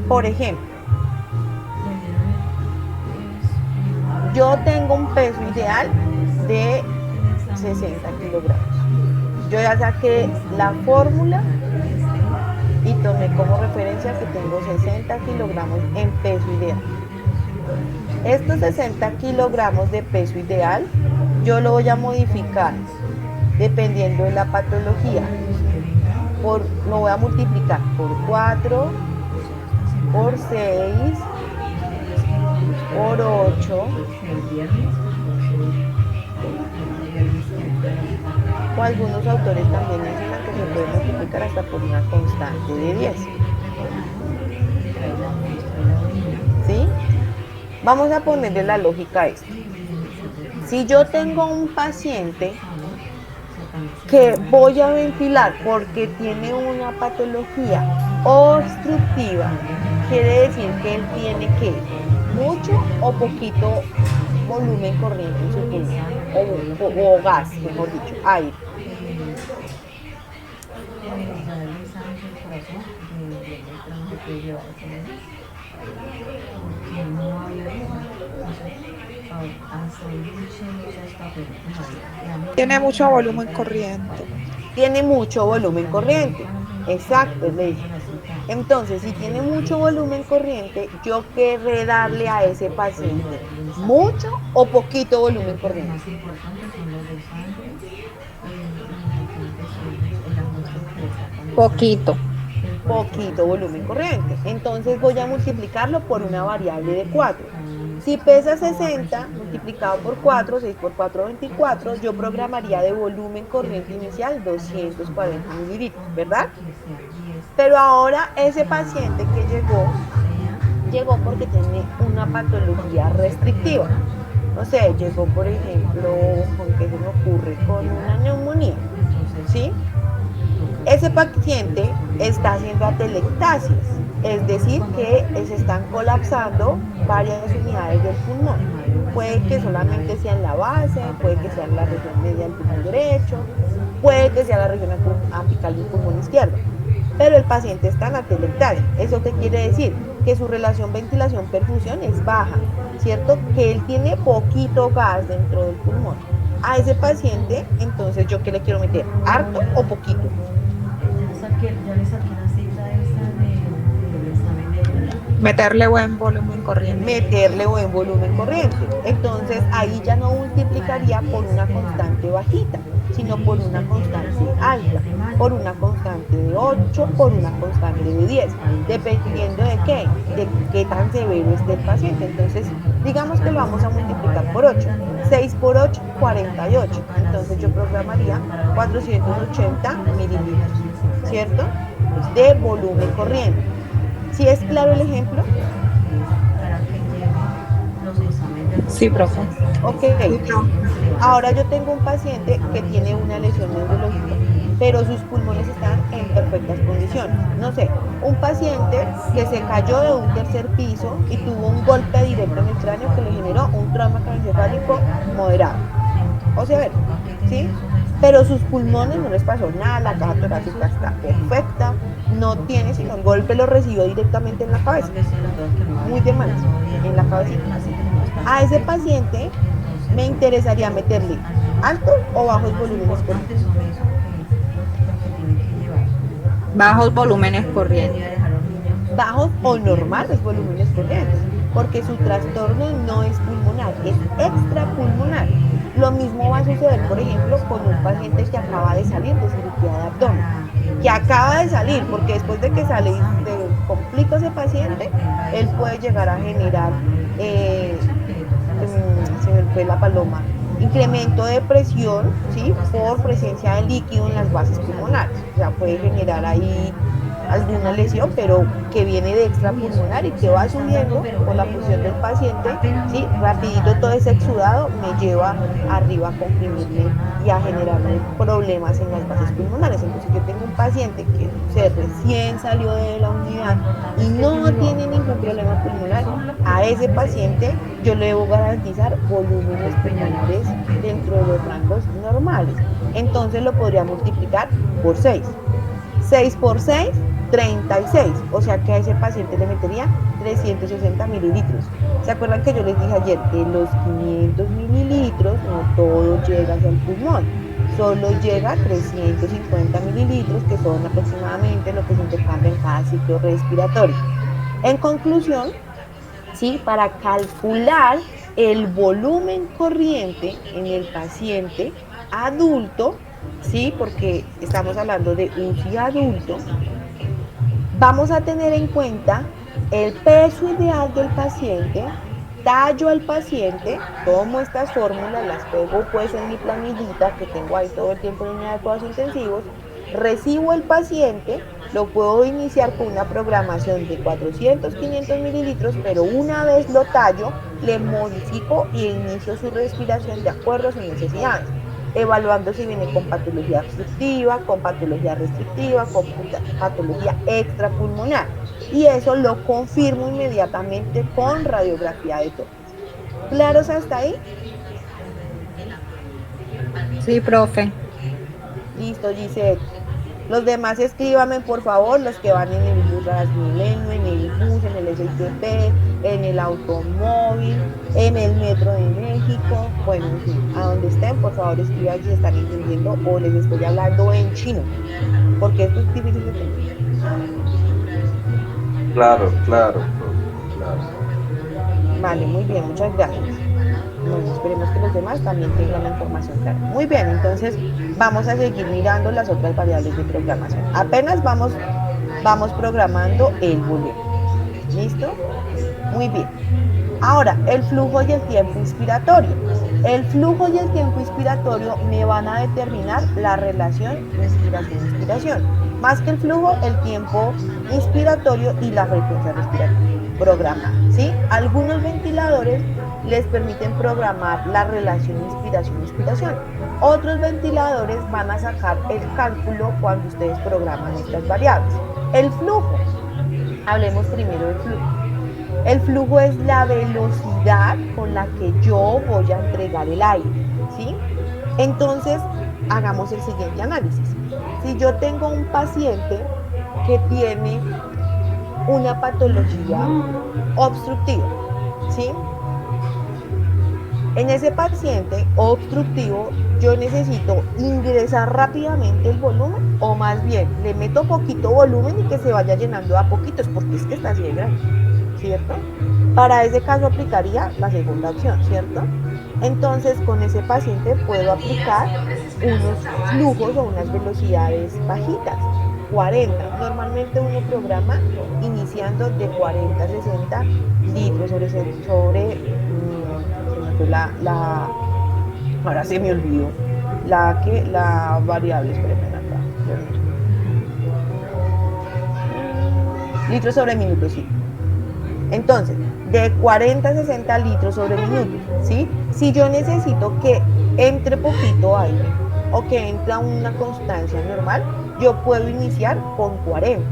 por ejemplo, yo tengo un peso ideal de 60 kilogramos. Yo ya saqué la fórmula y tomé como referencia que tengo 60 kilogramos en peso ideal. Estos 60 kilogramos de peso ideal, yo lo voy a modificar dependiendo de la patología. Lo voy a multiplicar por 4, por 6, por 8, o algunos autores también mencionan que se puede multiplicar hasta por una constante de 10. ¿Sí? Vamos a ponerle la lógica a esto. Si yo tengo un paciente que voy a ventilar porque tiene una patología obstructiva, quiere decir que él tiene que mucho o poquito volumen corriente en su pulmón, o gas, mejor dicho, aire. Tiene mucho volumen corriente. Tiene mucho volumen corriente. Exacto, le dije. Entonces, si tiene mucho volumen corriente, yo querré darle a ese paciente mucho o poquito volumen corriente. Poquito. Poquito volumen corriente. Entonces voy a multiplicarlo por una variable de 4. Si pesa 60, multiplicado por 4, 6 por 4, 24, yo programaría de volumen corriente inicial 240 mililitros, ¿verdad? Pero ahora ese paciente que llegó porque tiene una patología restrictiva. No sé, llegó por ejemplo, ¿con qué se me ocurre? Con una neumonía, ¿sí? Ese paciente está haciendo atelectasis, es decir, que se están colapsando varias unidades del pulmón. Puede que solamente sea en la base, puede que sea en la región media del pulmón derecho, puede que sea la región apical del pulmón izquierdo. Pero el paciente está en atelectasis. ¿Eso qué quiere decir? Que su relación ventilación-perfusión es baja, ¿cierto? Que él tiene poquito gas dentro del pulmón. A ese paciente, entonces, ¿yo qué le quiero meter? ¿Harto o poquito? Ya le saqué la cita esa del examen de... Meterle buen volumen corriente. Meterle buen volumen corriente. Entonces ahí ya no multiplicaría por una constante bajita, sino por una constante alta, por una constante de 8, por una constante de 10, dependiendo de qué tan severo esté el paciente. Entonces, digamos que lo vamos a multiplicar por 8. 6 por 8, 48. Entonces yo programaría 480 mililitros, ¿cierto? De volumen corriente. ¿Sí es claro el ejemplo? Sí, profe. Ok. Ahora yo tengo un paciente que tiene una lesión neurológica, pero sus pulmones están en perfectas condiciones. No sé, un paciente que se cayó de un tercer piso y tuvo un golpe directo en el cráneo que le generó un trauma craneoencefálico moderado. O sea, ¿sí? Pero sus pulmones no les pasó nada, la caja torácica está perfecta, no tiene, sino el golpe lo recibió directamente en la cabeza, muy de malas, en la cabecita. A ese paciente me interesaría meterle altos o bajos volúmenes corrientes. Bajos volúmenes corrientes. Bajos o normales volúmenes corrientes, porque su trastorno no es pulmonar, es extrapulmonar. Lo mismo va a suceder, por ejemplo, con un paciente que acaba de salir de cirugía de abdomen, que acaba de salir, porque después de que sale y se complica ese paciente, él puede llegar a generar, se me fue la paloma, incremento de presión, ¿sí? Por presencia de líquido en las bases pulmonares. O sea, puede generar ahí alguna lesión, pero que viene de extrapulmonar y que va subiendo por la posición del paciente, ¿sí? Rapidito todo ese exudado me lleva arriba a comprimirme y a generarme problemas en las bases pulmonares. Entonces yo tengo un paciente que recién salió de la unidad y no tiene ningún problema pulmonar. A ese paciente yo le debo garantizar volúmenes pulmonares dentro de los rangos normales. Entonces lo podría multiplicar por 6. 6 por 6, 36. O sea que a ese paciente le metería 360 mililitros. ¿Se acuerdan que yo les dije ayer que los 500 mililitros no todo llega hacia el pulmón? Solo llega a 350 mililitros, que son aproximadamente lo que se intercambia en cada ciclo respiratorio. En conclusión, ¿sí? Para calcular el volumen corriente en el paciente adulto, ¿sí? Porque estamos hablando de UCI adulto, vamos a tener en cuenta el peso ideal del paciente, tallo al paciente, tomo estas fórmulas, las pego pues en mi planillita que tengo ahí todo el tiempo en unidad de cuidados intensivos, recibo el paciente, lo puedo iniciar con una programación de 400, 500 mililitros, pero una vez lo tallo, le modifico y inicio su respiración de acuerdo a sus necesidades, evaluando si viene con patología obstructiva, con patología restrictiva, con patología extrapulmonar. Y eso lo confirmo inmediatamente con radiografía de tórax. ¿Claros hasta ahí? Sí, profe. Listo, Gisette. Los demás escríbanme, por favor, los que van en el bus Transmilenio, en el bus, en el SITP, en el automóvil, en el metro de México. Bueno, en fin, a donde estén, por favor, escriban si están entendiendo o les estoy hablando en chino, porque esto es difícil de entender. Claro, claro, claro. Vale, muy bien, muchas gracias. Bueno, esperemos que los demás también tengan la información clara. Muy bien, entonces vamos a seguir mirando las otras variables de programación. Apenas vamos programando el volumen. ¿Listo? Muy bien. Ahora, el flujo y el tiempo inspiratorio. El flujo y el tiempo inspiratorio me van a determinar la relación inspiración-inspiración. Más que el flujo, el tiempo inspiratorio y la frecuencia respiratoria. Programa, ¿sí? Algunos ventiladores les permiten programar la relación inspiración-inspiración. Otros ventiladores van a sacar el cálculo cuando ustedes programan estas variables. El flujo. Hablemos primero del flujo. El flujo es la velocidad con la que yo voy a entregar el aire, ¿sí? Entonces, hagamos el siguiente análisis. Si yo tengo un paciente que tiene una patología obstructiva, ¿sí? En ese paciente obstructivo yo necesito ingresar rápidamente el volumen, o más bien le meto poquito volumen y que se vaya llenando a poquitos, porque es que está así de grande, ¿cierto? Para ese caso aplicaría la segunda opción, ¿cierto? Entonces con ese paciente puedo aplicar unos flujos o unas velocidades bajitas, 40. Normalmente uno programa iniciando de 40 a 60 litros ahora se me olvidó la variable, espérenme acá, litros sobre minuto, sí. Entonces, de 40 a 60 litros sobre minuto, ¿sí? Si yo necesito que entre poquito aire o que entre a una constancia normal, yo puedo iniciar con 40.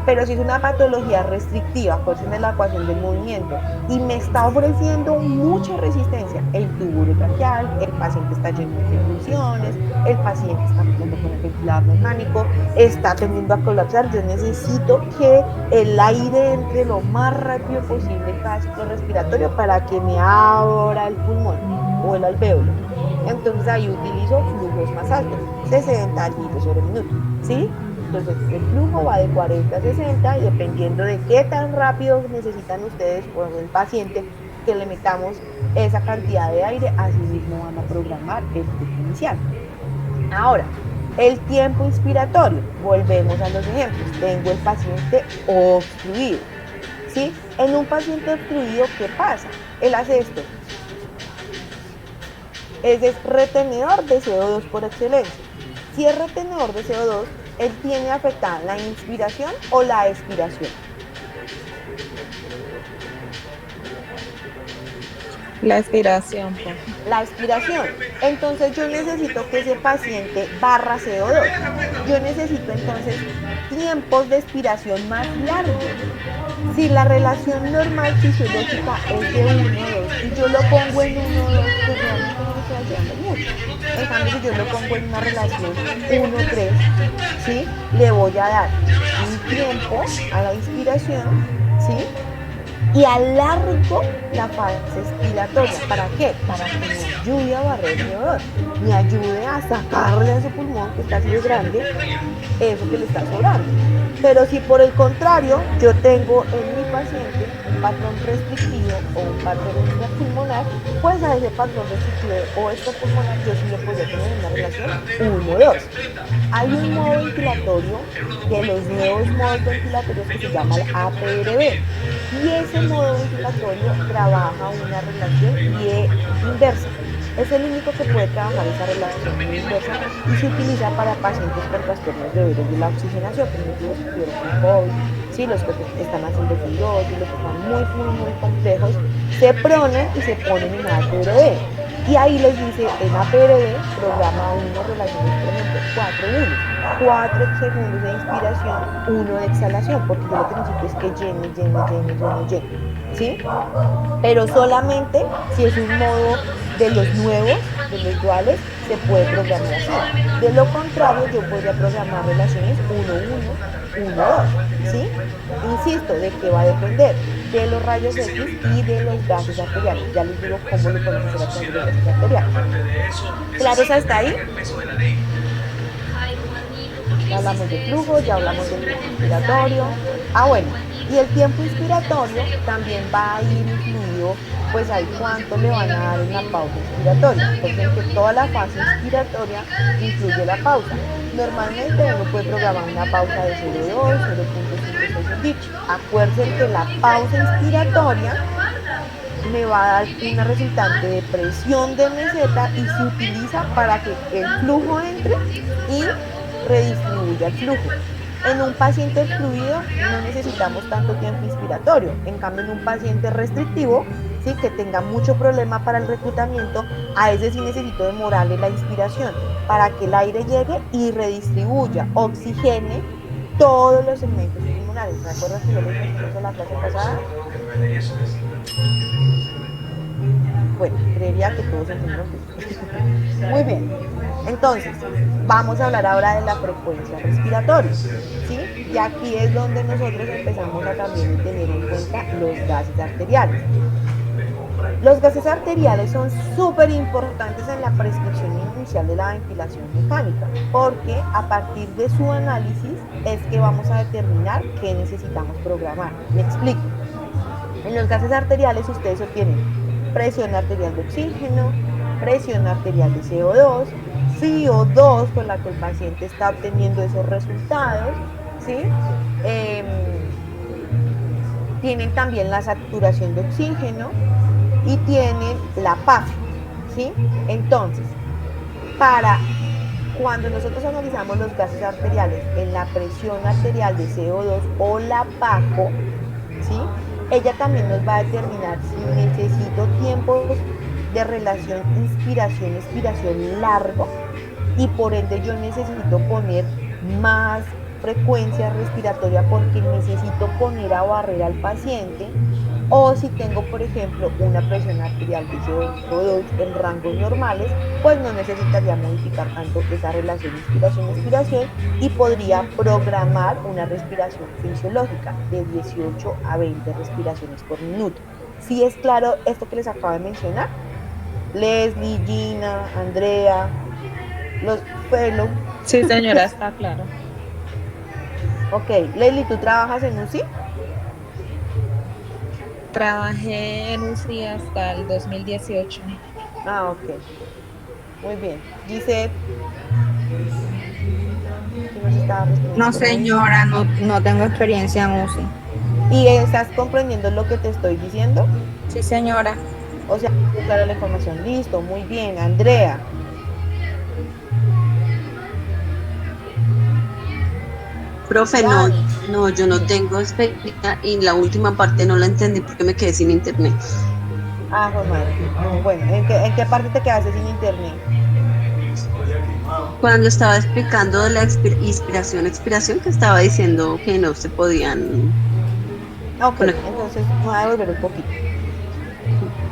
Pero si es una patología restrictiva, por eso en la ecuación del movimiento, y me está ofreciendo mucha resistencia, el tubo urotraqueal, el paciente está lleno de convulsiones, el paciente está pasando con el ventilador mecánico, está tendiendo a colapsar, yo necesito que el aire entre lo más rápido posible en cada ciclo respiratorio para que me abra el pulmón o el alvéolo. Entonces ahí utilizo flujos más altos, 60 litros sobre minuto, ¿sí? Entonces el flujo va de 40 a 60 y dependiendo de qué tan rápido necesitan ustedes o el paciente que le metamos esa cantidad de aire, así mismo van a programar el flujo inicial. Ahora, el tiempo inspiratorio, volvemos a los ejemplos. Tengo el paciente obstruido, ¿sí? En un paciente obstruido, ¿qué pasa? Él hace esto. Ese es retenedor de CO2 por excelencia. Si es retenedor de CO2, él tiene afectada la inspiración o la expiración. La expiración, pues. La expiración. Entonces yo necesito que ese paciente barra CO2. Yo necesito entonces tiempos de expiración más largos. Si la relación normal fisiológica es de 1 2 y yo lo pongo en 1 2, pues realmente no me estoy ayudando mucho. En cambio, si yo lo pongo en una relación 1 3, ¿sí? Le voy a dar un tiempo a la inspiración, ¿sí? Y alargo la fase expiratoria. ¿Para qué? Para que me ayude a barrer el CO2, me ayude a sacarle a ese pulmón que está así de grande eso que le está sobrando. Pero si por el contrario yo tengo en mi paciente un patrón restrictivo o un patrón extrapulmonar, pues a ese patrón restrictivo o extrapulmonar yo sí lo podría tener en una relación 1-2. Hay un modo ventilatorio de los nuevos modos ventilatorios que se llama el APRB. Y ese modo ventilatorio trabaja una relación inversa. Es el único que puede trabajar esa relación inversa y se utiliza para pacientes con trastornos severos de la oxigenación, por ejemplo, los que tuvieron con COVID, ¿sí? Los que están haciendo fibrosis, los que están muy complejos, se pronen y se ponen en APRB. Y ahí les dice en APRB, programa 1, relaciones, por ejemplo, 4 segundos de inspiración, 1 de exhalación, porque yo lo que necesito es que llene, ¿sí? Pero solamente si es un modo de los nuevos, de los duales, se puede programar así. De lo contrario, yo podría programar relaciones 1-1, 1-2, ¿sí? Insisto, ¿de qué va a depender? De los rayos X y de los gases arteriales. Ya les digo cómo lo podemos hacer con los gases arteriales. ¿Claros hasta ahí? Ya hablamos de flujo, ya hablamos del respiratorio. Bueno, Y el tiempo inspiratorio también va a ir incluido, pues ahí cuánto le van a dar en la pausa inspiratoria. Recuerden que toda la fase inspiratoria incluye la pausa. Normalmente uno puede programar una pausa de 0,2, 0,5 segundos. Acuérdense que la pausa inspiratoria me va a dar una resultante de presión de meseta y se utiliza para que el flujo entre y redistribuya el flujo. En un paciente fluido no necesitamos tanto tiempo inspiratorio, en cambio en un paciente restrictivo, ¿sí?, que tenga mucho problema para el reclutamiento, a ese sí necesito demorarle la inspiración para que el aire llegue y redistribuya, oxigene todos los segmentos pulmonares. ¿Me acuerdas que yo les mencioné eso en la clase pasada? Bueno, creería que todos entendieron. Muy bien. Entonces, vamos a hablar ahora de la frecuencia respiratoria, ¿sí? Y aquí es donde nosotros empezamos a también tener en cuenta los gases arteriales. Los gases arteriales son súper importantes en la prescripción inicial de la ventilación mecánica, porque a partir de su análisis es que vamos a determinar qué necesitamos programar. Me explico. En los gases arteriales ustedes obtienen presión arterial de oxígeno, presión arterial de CO2, CO2 con la que el paciente está obteniendo esos resultados, ¿sí? Tienen también la saturación de oxígeno y tienen la PAF, ¿sí? Entonces, cuando nosotros analizamos los gases arteriales en la presión arterial de CO2 o la PACO, ¿sí?, ella también nos va a determinar si necesito tiempos de relación inspiración-expiración largo y por ende yo necesito poner más frecuencia respiratoria porque necesito poner a barrer al paciente, o si tengo, por ejemplo, una presión arterial de CO2 en rangos normales, pues no necesitaría modificar tanto esa relación inspiración-expiración y podría programar una respiración fisiológica de 18 a 20 respiraciones por minuto. ¿Sí es claro esto que les acabo de mencionar? Leslie, Gina, Andrea, los fellow. Sí, señora, está claro. Ok, Leslie, ¿tú trabajas en UCI? Trabajé en UCI hasta el 2018. Ah, ok. Muy bien. Gisette. No, señora, no tengo experiencia en UCI. ¿Y estás comprendiendo lo que te estoy diciendo? Sí, señora. O sea, claro, la información. Listo, muy bien. Andrea. Profe, no, yo no tengo experiencia y la última parte no la entendí porque me quedé sin internet. Ah, pues madre. Bueno, ¿en qué parte te quedaste sin internet? Cuando estaba explicando de la expiración, que estaba diciendo que no se podían... Ok, entonces voy a volver un poquito.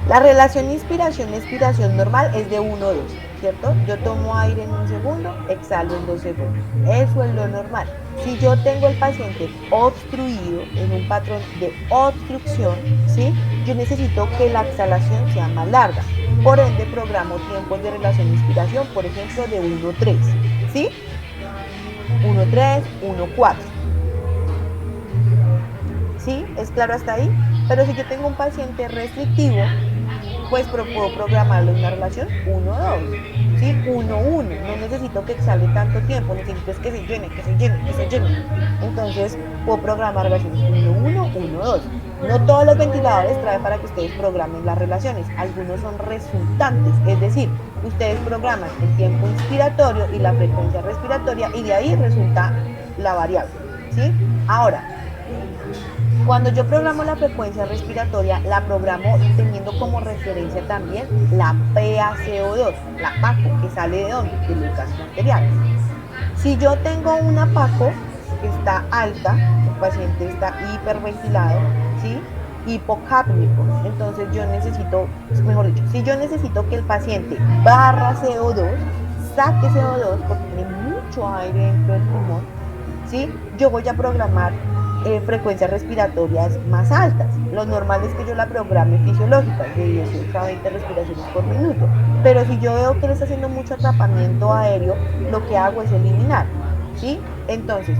La relación inspiración-expiración normal es de 1-2, ¿cierto? Yo tomo aire en 1 segundo, exhalo en 2 segundos. Eso es lo normal. Si yo tengo el paciente obstruido en un patrón de obstrucción, ¿sí?, yo necesito que la exhalación sea más larga. Por ende, programo tiempos de relación inspiración, por ejemplo, de 1-3, ¿sí? 1-3, 1-4. ¿Sí? ¿Es claro hasta ahí? Pero si yo tengo un paciente restrictivo, pues puedo programarlo en una relación 1-2, ¿sí? 1-1. No necesito que exhale tanto tiempo, necesito es que se llene. Entonces, puedo programar relaciones 1-1, 1-2. No todos los ventiladores traen para que ustedes programen las relaciones. Algunos son resultantes, es decir, ustedes programan el tiempo inspiratorio y la frecuencia respiratoria y de ahí resulta la variable, ¿sí? Ahora, cuando yo programo la frecuencia respiratoria, la programo teniendo como referencia también la PaCO2, la PACO, que sale de ¿dónde? De los gases arteriales. Si yo tengo una PACO que está alta, el paciente está hiperventilado, ¿sí?, hipocápnico, entonces yo necesito, mejor dicho, si yo necesito que el paciente barra CO2, saque CO2 porque tiene mucho aire dentro del pulmón, ¿sí?, yo voy a programar frecuencias respiratorias más altas. Lo normal es que yo la programe fisiológica, de 18 a 20 respiraciones por minuto. Pero si yo veo que le está haciendo mucho atrapamiento aéreo, lo que hago es eliminar, ¿sí? Entonces,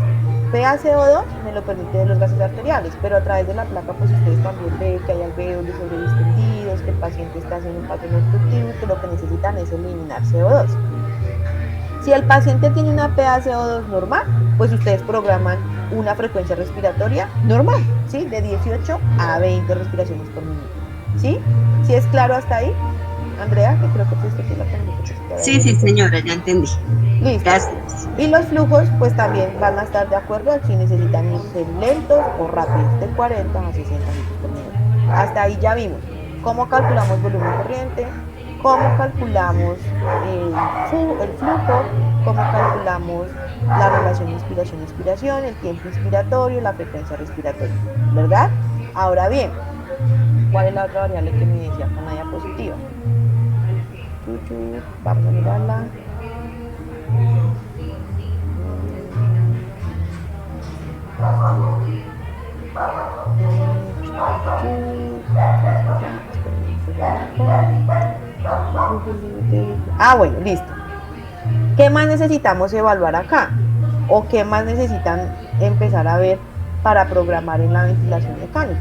PaCO2 me lo permite de los gases arteriales, pero a través de la placa pues ustedes también ven que hay alveolos sobredistendidos, que el paciente está haciendo un patrón obstructivo y que lo que necesitan es eliminar CO2. Si el paciente tiene una PaCO2 normal, pues ustedes programan una frecuencia respiratoria normal, ¿sí? De 18 a 20 respiraciones por minuto, ¿sí? ¿Sí es claro hasta ahí? Andrea, que creo que fuiste tú la que me Sí, sí, señora, ya entendí. Listo. Gracias. Y los flujos, pues también van a estar de acuerdo a si necesitan irse lentos o rápidos, de 40 a 60 litros por minuto. Hasta ahí ya vimos cómo calculamos volumen corriente, cómo calculamos el flujo, cómo calculamos la relación inspiración-expiración, el tiempo inspiratorio, la frecuencia respiratoria, ¿verdad? Ahora bien, ¿cuál es la otra variable que me decía con la diapositiva? Vamos a mirarla. Bueno, listo. ¿Qué más necesitamos evaluar acá? ¿O qué más necesitan empezar a ver para programar en la ventilación mecánica?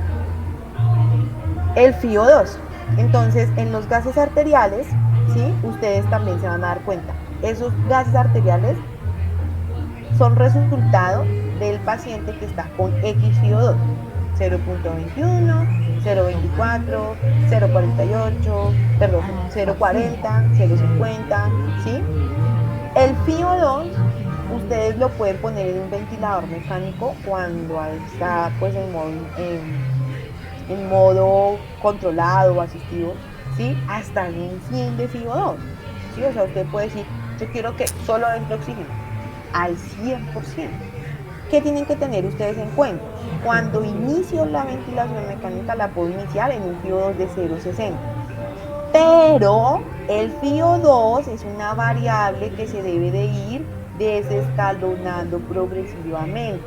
El FiO2. Entonces, en los gases arteriales, ¿sí? Ustedes también se van a dar cuenta. Esos gases arteriales son resultado del paciente que está con XFiO2, 0.21, 0.24, 0.48, perdón, 0.40, 0.50, ¿sí? El FiO2 ustedes lo pueden poner en un ventilador mecánico cuando está pues en modo controlado o asistido, ¿sí? Hasta en un 100 de FiO2, ¿sí? O sea, usted puede decir, yo quiero que solo entre oxígeno al 100%. ¿Qué tienen que tener ustedes en cuenta? Cuando inicio la ventilación mecánica la puedo iniciar en un FiO2 de 0.60. Pero el FiO2 es una variable que se debe de ir desescalonando progresivamente.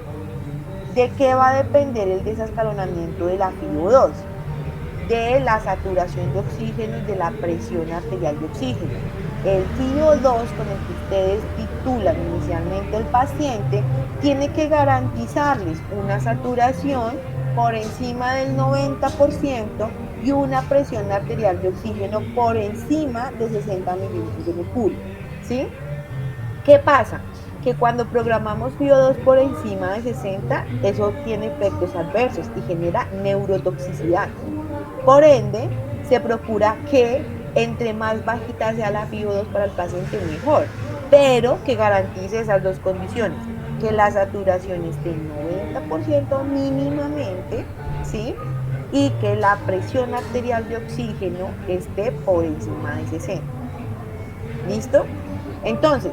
¿De qué va a depender el desescalonamiento de la FiO2? De la saturación de oxígeno y de la presión arterial de oxígeno. El FiO2 con el que ustedes titulan inicialmente al paciente tiene que garantizarles una saturación por encima del 90% y una presión arterial de oxígeno por encima de 60 mililitros de mercurio, ¿sí? ¿Qué pasa? Que cuando programamos FiO2 por encima de 60, eso tiene efectos adversos y genera neurotoxicidad. Por ende, se procura que entre más bajita sea la FiO2 para el paciente, mejor, pero que garantice esas dos condiciones, que la saturación esté en 90% mínimamente, ¿sí? Y que la presión arterial de oxígeno esté por encima de 60. ¿Listo? Entonces,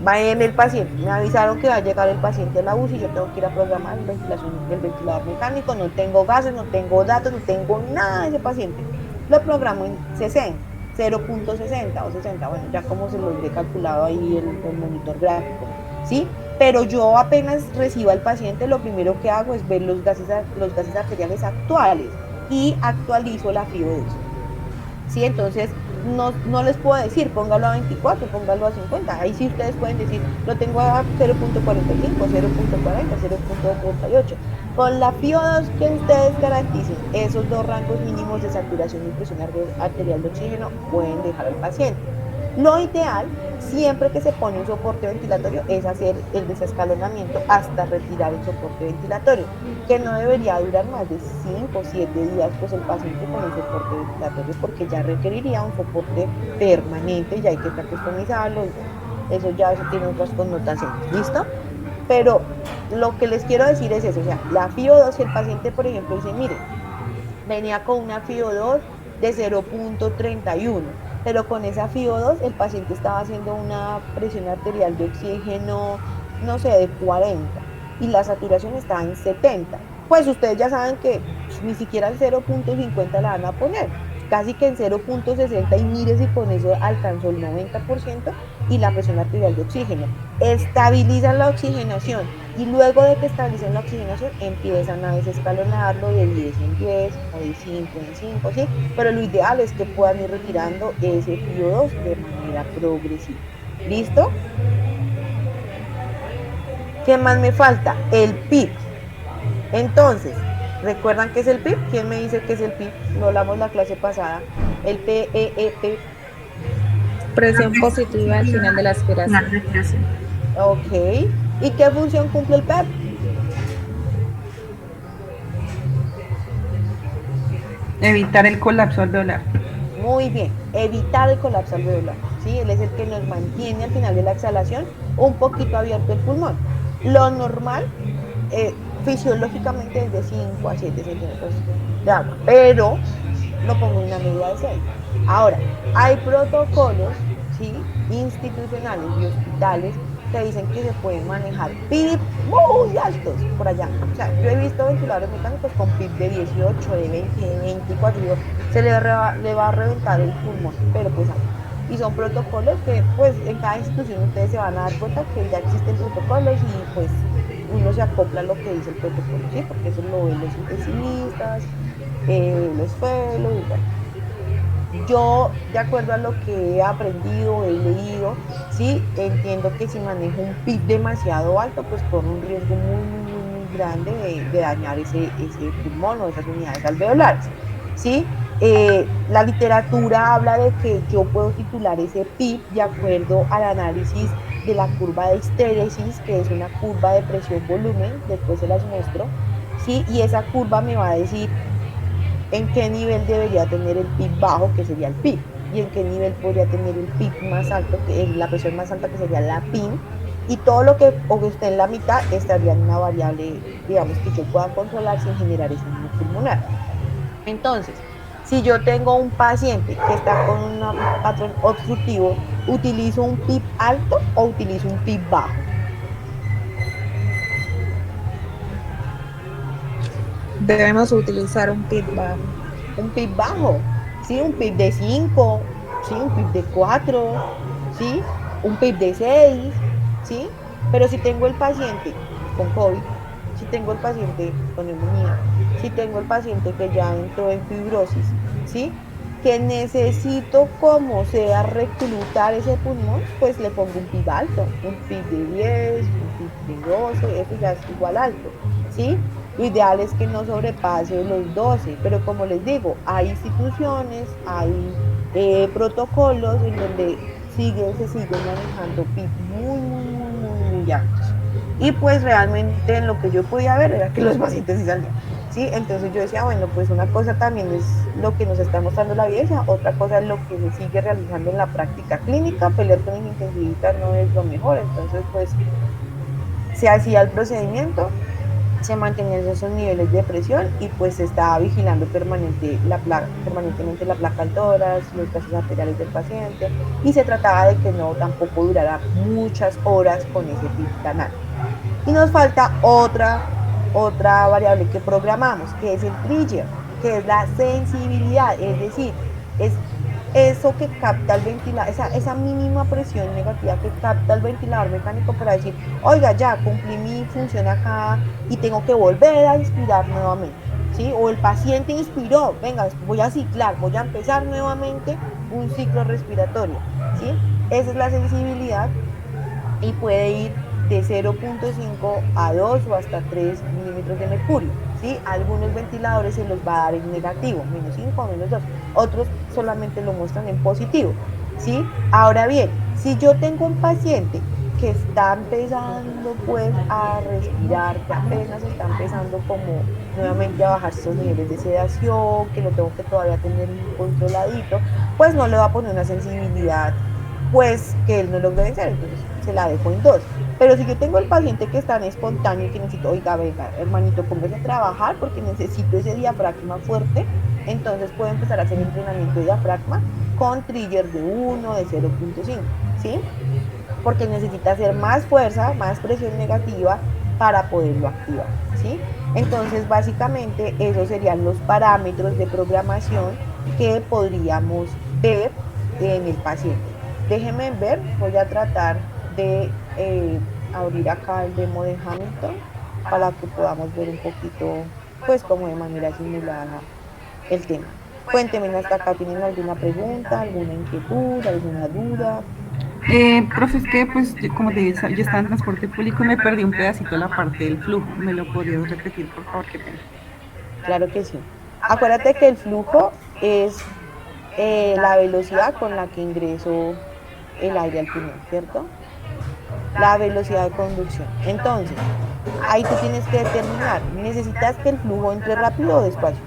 va el paciente, me avisaron que va a llegar el paciente a la UCI, yo tengo que ir a programar el ventilador mecánico, no tengo gases, no tengo datos, no tengo nada de ese paciente. Lo programo en 60, 0.60 o 60, bueno, ya como se lo he calculado ahí el monitor gráfico, ¿sí? Pero yo apenas reciba al paciente, lo primero que hago es ver los gases arteriales actuales y actualizo la FiO2, ¿sí? Entonces, no les puedo decir, póngalo a 24, póngalo a 50. Ahí sí ustedes pueden decir, lo tengo a 0.45, 0.40, 0.38. Con la FiO2 que ustedes garanticen esos dos rangos mínimos de saturación y presión arterial de oxígeno, pueden dejar al paciente. Lo ideal, siempre que se pone un soporte ventilatorio, es hacer el desescalonamiento hasta retirar el soporte ventilatorio, que no debería durar más de 5 o 7 días pues el paciente con el soporte ventilatorio, porque ya requeriría un soporte permanente, ya hay que customizarlo, eso tiene otras connotaciones, ¿listo? Pero lo que les quiero decir es eso, o sea, la FiO2, si el paciente, por ejemplo, dice, mire, venía con una FiO2 de 0.31, pero con esa FiO2 el paciente estaba haciendo una presión arterial de oxígeno, no sé, de 40, y la saturación estaba en 70. Pues ustedes ya saben que ni siquiera el 0.50 la van a poner, casi que en 0.60, y mire si con eso alcanzó el 90% y la presión arterial de oxígeno. Estabilizan la oxigenación y luego de que estabilicen la oxigenación empiezan a desescalonarlo de 10 en 10 o de 5 en 5, ¿sí? Pero lo ideal es que puedan ir retirando ese FiO2 de manera progresiva. ¿Listo? ¿Qué más me falta? El PIB. Entonces, ¿recuerdan qué es el PIB? ¿Quién me dice qué es el PIB? Lo hablamos la clase pasada. El PEEP. Presión positiva al final de la aspiración. Ok. ¿Y qué función cumple el PEP? Evitar el colapso alveolar. Muy bien, evitar el colapso alveolar, ¿sí? Él es el que nos mantiene al final de la exhalación un poquito abierto el pulmón. Lo normal, fisiológicamente, es de 5 a 7 centímetros de agua, pero lo pongo en una medida de 6. Ahora, hay protocolos, ¿sí?, institucionales y hospitales que dicen que se pueden manejar PIB muy altos por allá. O sea, yo he visto ventiladores mecánicos con PIB de 18, de 20, de 24, digo, le va a reventar el pulmón, pero pues y son protocolos que pues en cada institución ustedes se van a dar cuenta que ya existen protocolos y pues uno se acopla a lo que dice el protocolo, ¿sí? Porque eso lo ven los intensivistas, los fellows, y bueno. Yo, de acuerdo a lo que he aprendido, he leído, sí, entiendo que si manejo un PIB demasiado alto, pues corro un riesgo muy grande de dañar ese pulmón o esas unidades alveolares, ¿sí? La literatura habla de que yo puedo titular ese PIB de acuerdo al análisis de la curva de histéresis, que es una curva de presión-volumen, después se las muestro, ¿sí? Y esa curva me va a decir en qué nivel debería tener el PIB bajo, que sería el PIB, y en qué nivel podría tener el PIB más alto, que es la presión más alta, que sería la PIN, y todo lo que esté en la mitad estaría en una variable, digamos, que yo pueda controlar sin generar ese daño pulmonar. Entonces, si yo tengo un paciente que está con un patrón obstructivo, ¿utilizo un PIB alto o utilizo un PIB bajo? Debemos utilizar un PIB bajo. Un PIB bajo, ¿sí? Un PIB de 5, ¿sí? Un PIB de 4, ¿sí? Un PIB de 6, ¿sí? Pero si tengo el paciente con COVID, si tengo el paciente con neumonía, si tengo el paciente que ya entró en fibrosis, ¿sí?, que necesito como sea reclutar ese pulmón, pues le pongo un PIB alto, un PIB de 10, un PIB de 12, eso ya es igual alto, ¿sí? Lo ideal es que no sobrepase los 12, pero como les digo, hay instituciones, hay protocolos en donde se siguen manejando PIB muy altos. Y pues realmente en lo que yo podía ver era que los pacientes sí salían, ¿sí? Entonces yo decía, bueno, pues una cosa también es lo que nos está mostrando la evidencia, otra cosa es lo que se sigue realizando en la práctica clínica. Pelear con el intensivista no es lo mejor, entonces pues se hacía el procedimiento, se mantenían esos niveles de presión y pues se estaba vigilando permanentemente la placa al tórax, los gases arteriales del paciente, y se trataba de que no tampoco durara muchas horas con ese PIB tan alto. Y nos falta otra variable que programamos, que es el trigger, que es la sensibilidad, es decir, es eso que capta el ventilador, esa mínima presión negativa que capta el ventilador mecánico para decir, oiga, ya cumplí mi función acá y tengo que volver a inspirar nuevamente, ¿sí? O el paciente inspiró, venga, voy a ciclar, voy a empezar nuevamente un ciclo respiratorio, ¿sí? Esa es la sensibilidad y puede ir de 0.5 a 2 o hasta 3 milímetros de mercurio, ¿sí? Algunos ventiladores se los va a dar en negativo, menos 5 o menos 2, otros solamente lo muestran en positivo, ¿sí? Ahora bien, si yo tengo un paciente que está empezando pues a respirar, que apenas está empezando como nuevamente a bajar sus niveles de sedación, que lo tengo que todavía tener controladito, pues no le va a poner una sensibilidad pues que él no logre vencer, entonces se la dejo en 2. Pero si yo tengo el paciente que está en espontáneo y que necesito, oiga, venga, hermanito, póngase a trabajar porque necesito ese diafragma fuerte, entonces puedo empezar a hacer entrenamiento de diafragma con trigger de 1, de 0.5, ¿sí? Porque necesita hacer más fuerza, más presión negativa para poderlo activar, ¿sí? Entonces, básicamente, esos serían los parámetros de programación que podríamos ver en el paciente. Déjenme ver, voy a tratar de abrir acá el demo de Hamilton para que podamos ver un poquito, pues como de manera simulada el tema. Cuéntenme hasta acá, ¿tienen alguna pregunta, alguna inquietud, alguna duda? Profe, es que pues como te dije, yo estaba en transporte público y me perdí un pedacito de la parte del flujo. ¿Me lo podrías repetir, por favor? Qué pena. Claro que sí. Acuérdate que el flujo es la velocidad con la que ingreso el aire al pulmón, ¿cierto? La velocidad de conducción. Entonces, ahí tú tienes que determinar, necesitas que el flujo entre rápido o despacio,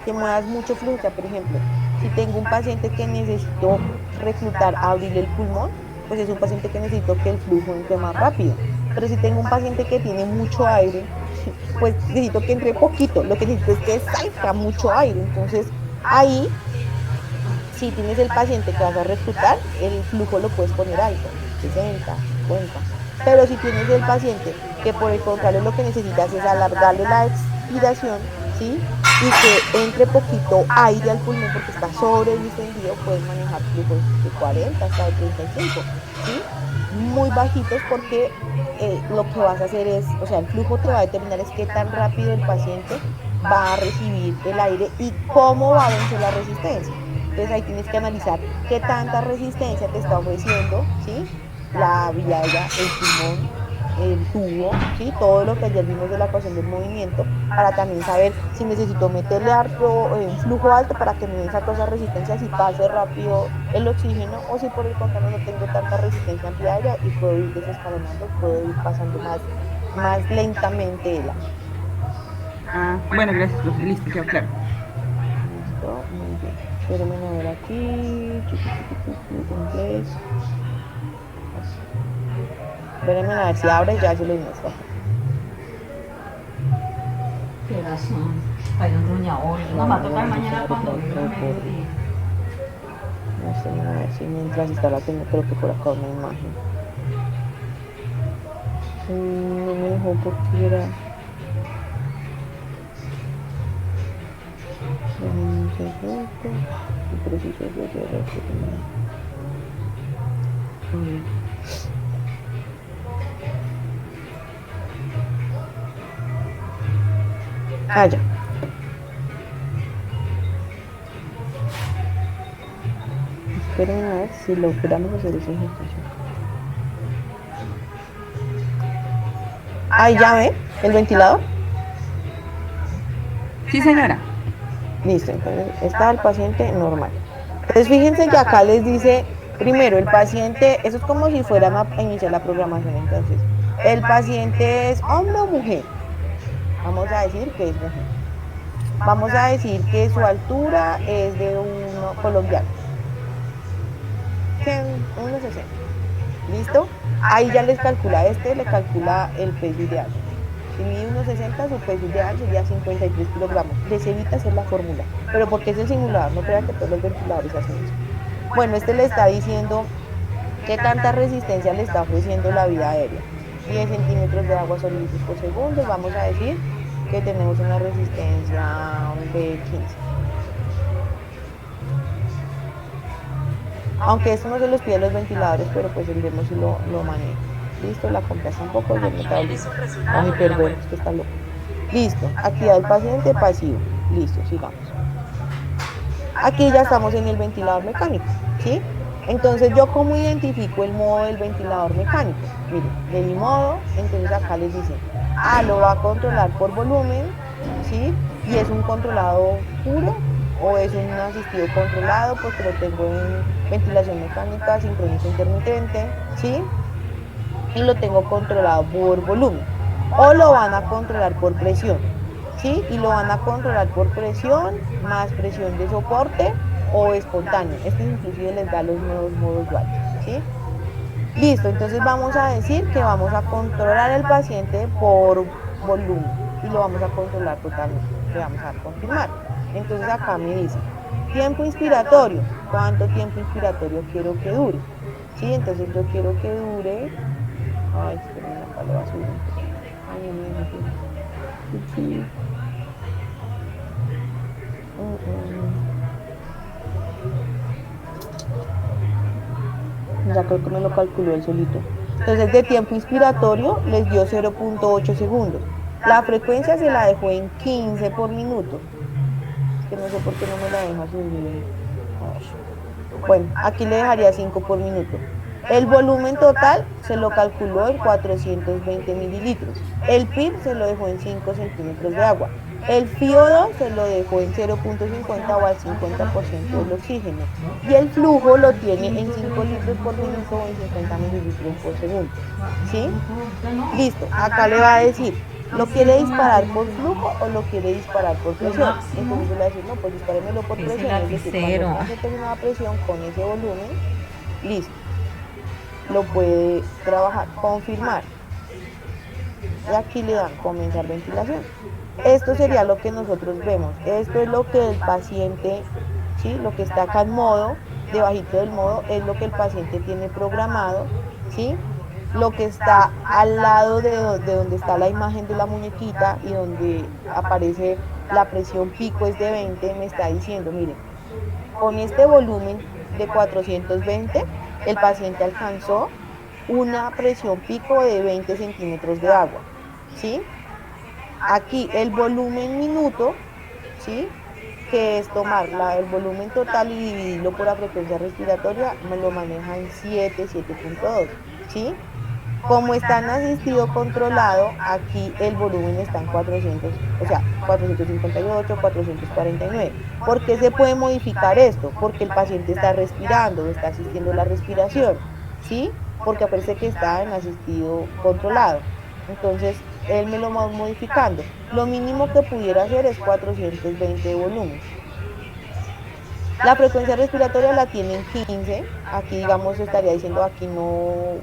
que muevas mucho flujo. O sea, por ejemplo, si tengo un paciente que necesito reclutar, abrir el pulmón, pues es un paciente que necesito que el flujo entre más rápido. Pero si tengo un paciente que tiene mucho aire, pues necesito que entre poquito. Lo que necesito es que salga mucho aire. Entonces, ahí, si tienes el paciente que vas a reclutar, el flujo lo puedes poner alto, 60, 50. Pero si tienes el paciente que por el contrario lo que necesitas es alargarle la expiración, ¿sí? Y que entre poquito aire al pulmón porque está sobredistendido, puedes manejar flujos de 40 hasta de 35, ¿sí? Muy bajitos porque lo que vas a hacer es, o sea, el flujo te va a determinar es qué tan rápido el paciente va a recibir el aire y cómo va a vencer la resistencia. Entonces ahí tienes que analizar qué tanta resistencia te está ofreciendo, ¿sí? La vía aérea, el pulmón, el tubo, ¿sí? Todo lo que ayer vimos de la ecuación del movimiento, para también saber si necesito meterle un flujo alto para que me den esa cosa resistencia y pase rápido el oxígeno, o si por el contrario no tengo tanta resistencia en vía aérea y puedo ir desescalonando, puedo ir pasando más lentamente el aire. Ah, bueno, gracias, profe. Listo, quedó claro. Listo, muy bien. Espérenme a ver aquí. Inglés. Espérenme a ver si abre, ya se lo muestro. Qué razón. Hay un ruñador. Nos va a tocar mañana cuando venga el mediodía. Espérenme a ver si mientras está la tengo, creo que por acá una imagen. No me dejó porque era. Un segundo. Preciso de ya. Esperen a ver si logramos hacer ese ejercicio. Ahí ya ve el ventilador. Sí, señora. Listo, entonces está el paciente normal. Entonces fíjense que acá les dice, primero el paciente, eso es como si fueran a iniciar la programación. Entonces, el paciente es hombre o mujer. Vamos a decir que es mujer. Vamos a decir que su altura es de 1 colombiano. 1,60. ¿Listo? Ahí ya les calcula le calcula el peso ideal. Si mide 1,60, su peso ideal sería 53 kilogramos. Les evita hacer la fórmula, pero porque es el simulador, no crean que todos los ventiladores hacen eso. Bueno, le está diciendo qué tanta resistencia le está ofreciendo la vía aérea. 10 centímetros de agua sobre litros por segundo. Vamos a decir que tenemos una resistencia de 15. Aunque esto no se los pide a los ventiladores, pero pues vemos si lo maneja. Listo, la complace un poco y el metabolismo. Ay, perdón, es que está loco. Listo, actividad del paciente pasivo. Listo, sigamos. Aquí ya estamos en el ventilador mecánico, ¿sí? Entonces, ¿yo cómo identifico el modo del ventilador mecánico? Miren, de mi modo, entonces acá les dicen, lo va a controlar por volumen, ¿sí? Y es un controlado puro o es un asistido controlado porque lo tengo en ventilación mecánica, sincronizo intermitente, ¿sí? Y lo tengo controlado por volumen. O lo van a controlar por presión, ¿sí? Y lo van a controlar por presión, más presión de soporte o espontáneo. Este inclusive les da los nuevos modos duales, ¿sí? Listo, entonces vamos a decir que vamos a controlar al paciente por volumen y lo vamos a controlar totalmente. Le vamos a confirmar. Entonces acá me dice, tiempo inspiratorio, ¿cuánto tiempo inspiratorio quiero que dure? ¿Sí? Entonces yo quiero que dure, esperen, acá lo va a subir un poco. Sí. Ya creo que me lo calculó él solito. Entonces de tiempo inspiratorio les dio 0.8 segundos. La frecuencia se la dejó en 15 por minuto. Es que no sé por qué no me la deja subir. Bueno, aquí le dejaría 5 por minuto. El volumen total se lo calculó en 420 mililitros. El PIB se lo dejó en 5 centímetros de agua. El FiO2 se lo dejó en 0.50 o al 50% del oxígeno. Y el flujo lo tiene en 5 litros por minuto o en 50 mililitros por segundo. ¿Sí? Listo. Acá le va a decir, ¿lo quiere disparar por flujo o lo quiere disparar por presión? Entonces yo le voy a decir, no, pues dispárenmelo por presión. Es decir, cuando pase determinada presión con ese volumen, listo. Lo puede trabajar, confirmar. Y aquí le dan comenzar ventilación. Esto sería lo que nosotros vemos. Esto es lo que el paciente, ¿sí? Lo que está acá en modo, debajito del modo, es lo que el paciente tiene programado, ¿sí? Lo que está al lado de donde está la imagen de la muñequita y donde aparece la presión pico es de 20, me está diciendo, miren, con este volumen de 420, el paciente alcanzó una presión pico de 20 centímetros de agua, ¿sí? Aquí el volumen minuto, ¿sí? Que es tomar el volumen total y dividirlo por la frecuencia respiratoria, me lo maneja en 7.2, ¿sí? Como está en asistido controlado, aquí el volumen está en 400, o sea, 458, 449. ¿Por qué se puede modificar esto? Porque el paciente está respirando, está asistiendo la respiración, ¿sí? Porque parece que está en asistido controlado. Entonces, él me lo va modificando. Lo mínimo que pudiera hacer es 420 de volumen. La frecuencia respiratoria la tiene en 15. Aquí, digamos, estaría diciendo aquí bueno,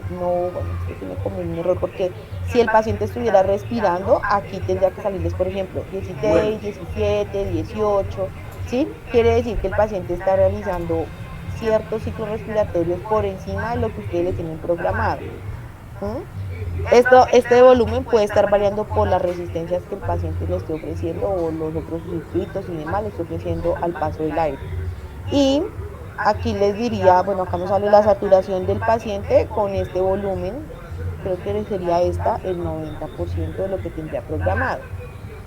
esto tiene como un error porque si el paciente estuviera respirando, aquí tendría que salirles, por ejemplo, 16, 17, 18, ¿sí? Quiere decir que el paciente está realizando ciertos ciclos respiratorios por encima de lo que ustedes le tienen programado. Este volumen puede estar variando por las resistencias que el paciente le esté ofreciendo o los otros circuitos y demás le esté ofreciendo al paso del aire. Y aquí les diría, bueno, acá nos sale la saturación del paciente con este volumen, creo que sería el 90% de lo que tendría programado.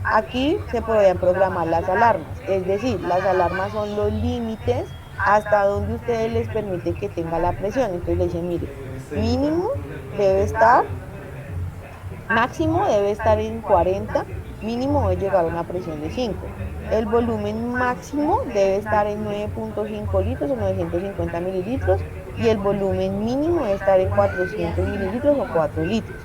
Aquí se podrían programar las alarmas, es decir, las alarmas son los límites hasta donde ustedes les permite que tenga la presión. Entonces le dicen, mire, mínimo debe estar, máximo debe estar en 40, mínimo debe llegar a una presión de 5. El volumen máximo debe estar en 9.5 litros o 950 mililitros y el volumen mínimo debe estar en 400 mililitros o 4 litros.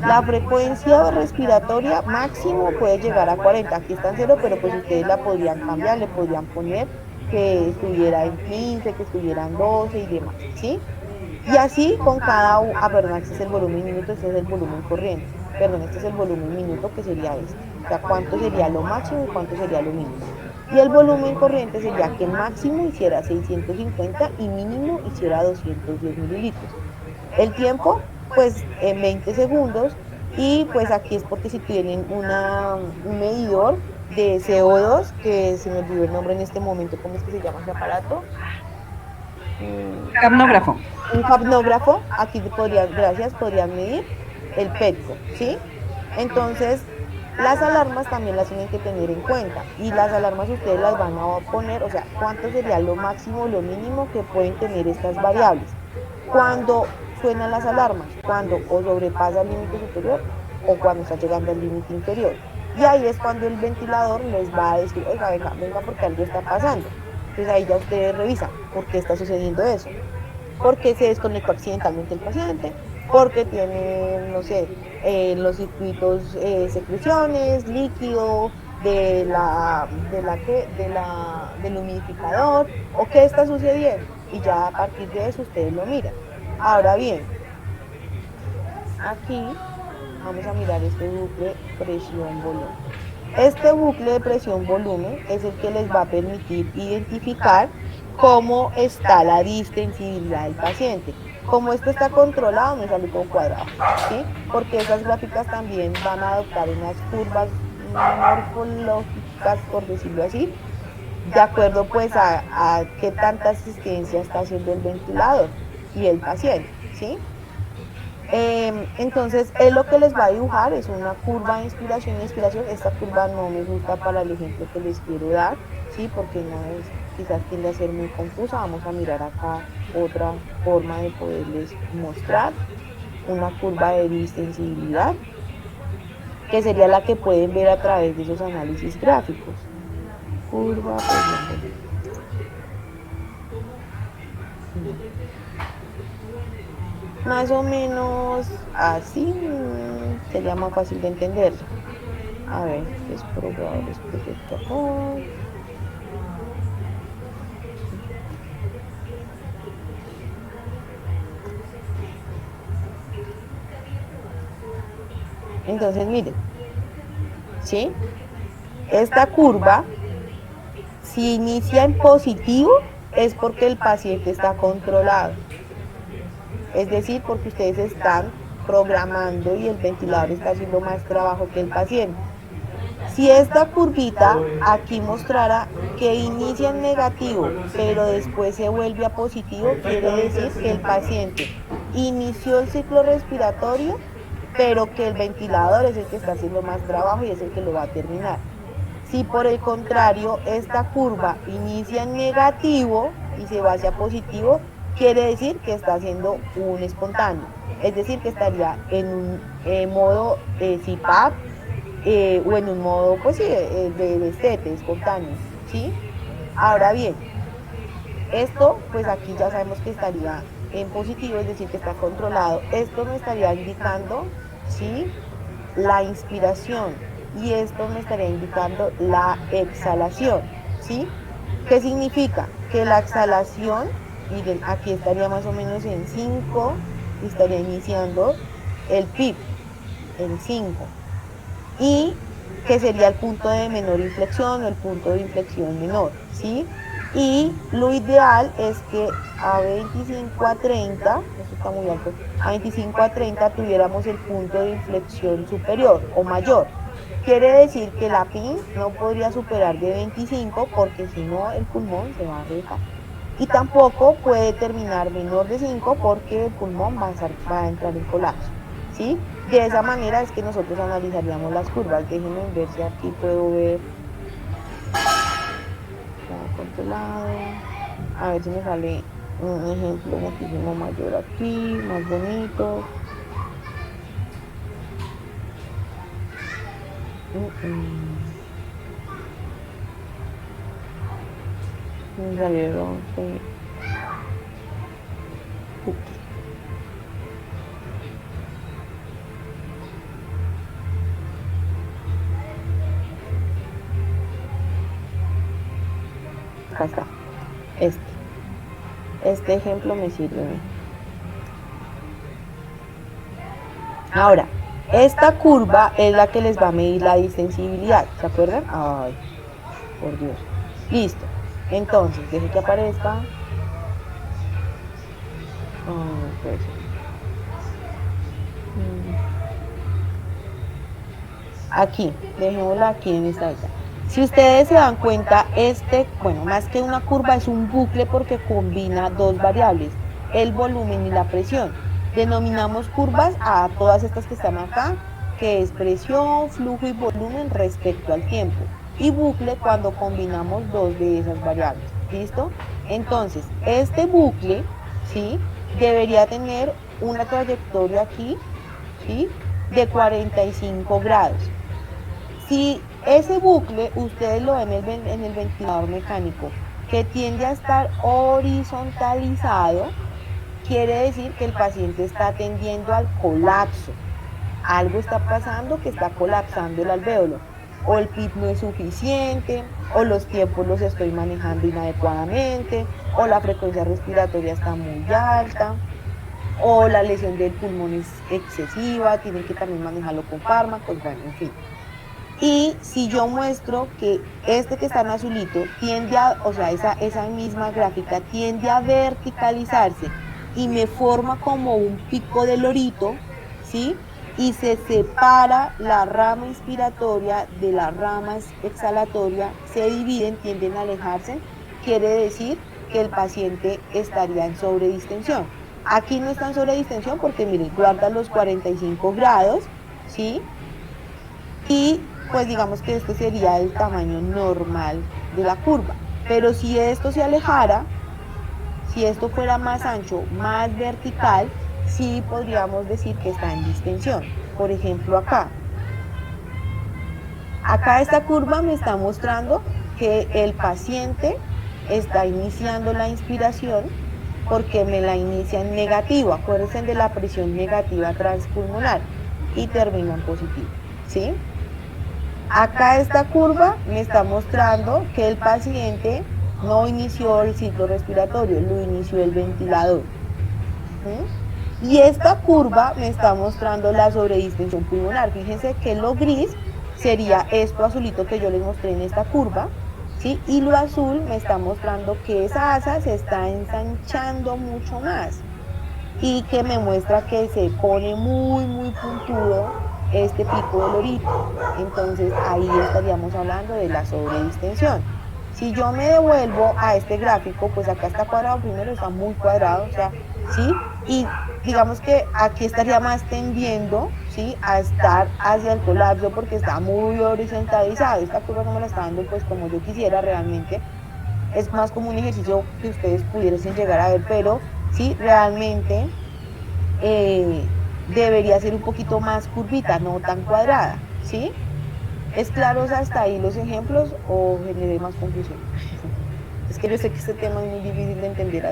La frecuencia respiratoria máximo puede llegar a 40, aquí está en 0, pero pues ustedes la podrían cambiar, le podrían poner que estuviera en 15, que estuviera en 12 y demás, ¿sí? Y así con cada perdón, este es el volumen minuto, este es el volumen corriente. Perdón, este es el volumen minuto que sería este. O sea, cuánto sería lo máximo y cuánto sería lo mínimo. Y el volumen corriente sería que máximo hiciera 650 y mínimo hiciera 210 mililitros. El tiempo, pues en 20 segundos. Y pues aquí es porque si tienen un medidor de CO2, que se me olvidó el nombre en este momento, ¿cómo es que se llama ese aparato? Capnógrafo. Un capnógrafo, aquí podrían medir el PETCO, ¿sí? Entonces, las alarmas también las tienen que tener en cuenta y las alarmas ustedes las van a poner, o sea, cuánto sería lo máximo, lo mínimo que pueden tener estas variables. Cuando suenan las alarmas, cuando o sobrepasa el límite superior o cuando está llegando al límite inferior. Y ahí es cuando el ventilador les va a decir, oiga, venga porque algo está pasando. Entonces ahí ya ustedes revisan por qué está sucediendo eso. ¿Por qué se desconectó accidentalmente el paciente? Porque tiene, no sé, los circuitos secreciones, líquido, del humidificador, o qué está sucediendo. Y ya a partir de eso ustedes lo miran. Ahora bien, aquí vamos a mirar este bucle presión-volumen. Este bucle de presión-volumen es el que les va a permitir identificar cómo está la distensibilidad del paciente. Como esto está controlado, me sale todo cuadrado, ¿sí? Porque esas gráficas también van a adoptar unas curvas morfológicas, por decirlo así, de acuerdo pues a qué tanta asistencia está haciendo el ventilador y el paciente, ¿sí? Entonces, él lo que les va a dibujar es una curva de inspiración y expiración. Esta curva no me gusta para el ejemplo que les quiero dar, ¿sí? Porque no es, quizás tiende a ser muy confusa. Vamos a mirar acá otra forma de poderles mostrar una curva de distensibilidad, que sería la que pueden ver a través de esos análisis gráficos. Curva, más o menos así sería más fácil de entenderlo. A ver, es probable, es proyecto acá. Entonces, miren, ¿sí? Esta curva, si inicia en positivo, es porque el paciente está controlado. Es decir, porque ustedes están programando y el ventilador está haciendo más trabajo que el paciente. Si esta curvita aquí mostrara que inicia en negativo, pero después se vuelve a positivo, quiere decir que el paciente inició el ciclo respiratorio, pero que el ventilador es el que está haciendo más trabajo y es el que lo va a terminar. Si por el contrario esta curva inicia en negativo y se va hacia positivo, quiere decir que está haciendo un espontáneo, es decir, que estaría en un modo CPAP o en un modo, pues sí, de destete, espontáneo, ¿sí? Ahora bien, esto, pues aquí ya sabemos que estaría en positivo, es decir, que está controlado. Esto me estaría indicando, ¿sí?, la inspiración, y esto me estaría indicando la exhalación, ¿sí? ¿Qué significa? Que la exhalación, miren, aquí estaría más o menos en 5 y estaría iniciando el PIP en 5, y que sería el punto de menor inflexión o el punto de inflexión menor, ¿sí? Y lo ideal es que a 25 a 30, esto está muy alto, a 25 a 30 tuviéramos el punto de inflexión superior o mayor. Quiere decir que la PIN no podría superar de 25 porque si no el pulmón se va a reventar. Y tampoco puede terminar menor de 5 porque el pulmón va a entrar en colapso, ¿sí? De esa manera es que nosotros analizaríamos las curvas. Déjenme ver si aquí puedo ver. Controlado. A ver si me sale un ejemplo muchísimo mayor aquí, más bonito. Me salieron, sí. Acá está. Este ejemplo me sirve a mí. Ahora, esta curva es la que les va a medir la distensibilidad, ¿se acuerdan? Ay, por Dios. Listo. Entonces, deje que aparezca. Pues. Aquí, dejémosla aquí en esta alta. Si ustedes se dan cuenta, bueno, más que una curva es un bucle porque combina dos variables, el volumen y la presión. Denominamos curvas a todas estas que están acá, que es presión, flujo y volumen respecto al tiempo. Y bucle cuando combinamos dos de esas variables. ¿Listo? Entonces, este bucle, ¿sí?, debería tener una trayectoria aquí, ¿sí?, de 45 grados. Si ese bucle ustedes lo ven en el ventilador mecánico, que tiende a estar horizontalizado, quiere decir que el paciente está tendiendo al colapso. Algo está pasando que está colapsando el alvéolo. O el PIP no es suficiente, o los tiempos los estoy manejando inadecuadamente, o la frecuencia respiratoria está muy alta, o la lesión del pulmón es excesiva, tienen que también manejarlo con fármacos, bueno, en fin. Y si yo muestro que este que está en azulito tiende a, o sea, esa misma gráfica tiende a verticalizarse y me forma como un pico de lorito, ¿sí?, y se separa la rama inspiratoria de la rama exhalatoria, se dividen, tienden a alejarse, quiere decir que el paciente estaría en sobredistensión. Aquí no están sobre distensión porque miren, guarda los 45 grados, ¿sí? Y pues digamos que este sería el tamaño normal de la curva. Pero si esto se alejara, si esto fuera más ancho, más vertical, sí podríamos decir que está en distensión. Por ejemplo, acá. Acá esta curva me está mostrando que el paciente está iniciando la inspiración porque me la inicia en negativo. Acuérdense de la presión negativa transpulmonar y termina en positivo, ¿sí? Acá esta curva me está mostrando que el paciente no inició el ciclo respiratorio, lo inició el ventilador. ¿Sí? Y esta curva me está mostrando la sobredistensión pulmonar. Fíjense que lo gris sería esto azulito que yo les mostré en esta curva, ¿sí? Y lo azul me está mostrando que esa asa se está ensanchando mucho más y que me muestra que se pone muy puntudo este pico del orito. Entonces ahí estaríamos hablando de la sobredistensión. Si yo me devuelvo a este gráfico, pues acá está cuadrado, primero está muy cuadrado, o sea, ¿sí? Y digamos que aquí estaría más tendiendo, ¿sí? A estar hacia el colapso porque está muy horizontalizado. Esta curva no me la está dando pues como yo quisiera realmente. Es más como un ejercicio que ustedes pudiesen llegar a ver, pero sí, realmente debería ser un poquito más curvita, no tan cuadrada, ¿sí? ¿Es claros hasta ahí los ejemplos o generé más confusión? Es que yo sé que este tema es muy difícil de entender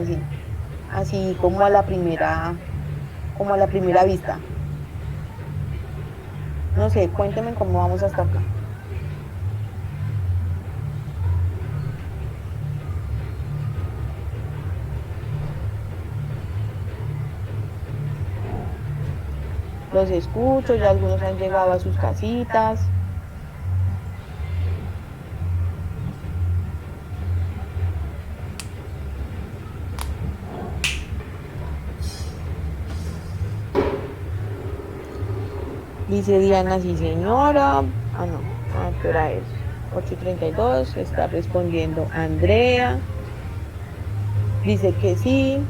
así como a la primera vista. No sé, cuéntenme cómo vamos hasta acá. Los escucho, ya algunos han llegado a sus casitas. Dice Diana, sí señora. Ah, no, ¿qué hora es? 8:32, está respondiendo Andrea. Dice que sí.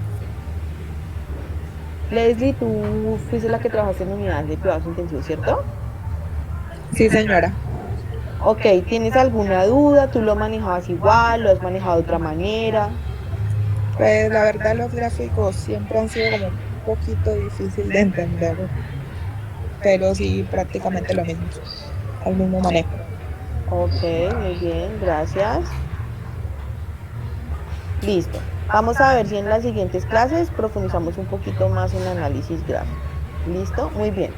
Leslie, tú fuiste la que trabajaste en unidades de cuidados intensivos, ¿cierto? Sí, señora. Ok, ¿tienes alguna duda? ¿Tú lo manejabas igual? ¿Lo has manejado de otra manera? Pues la verdad los gráficos siempre han sido como un poquito difícil de entender, pero sí prácticamente lo mismo, el mismo manejo. Ok, muy bien, gracias. Listo. Vamos a ver si en las siguientes clases profundizamos un poquito más en análisis gráfico. ¿Listo? Muy bien.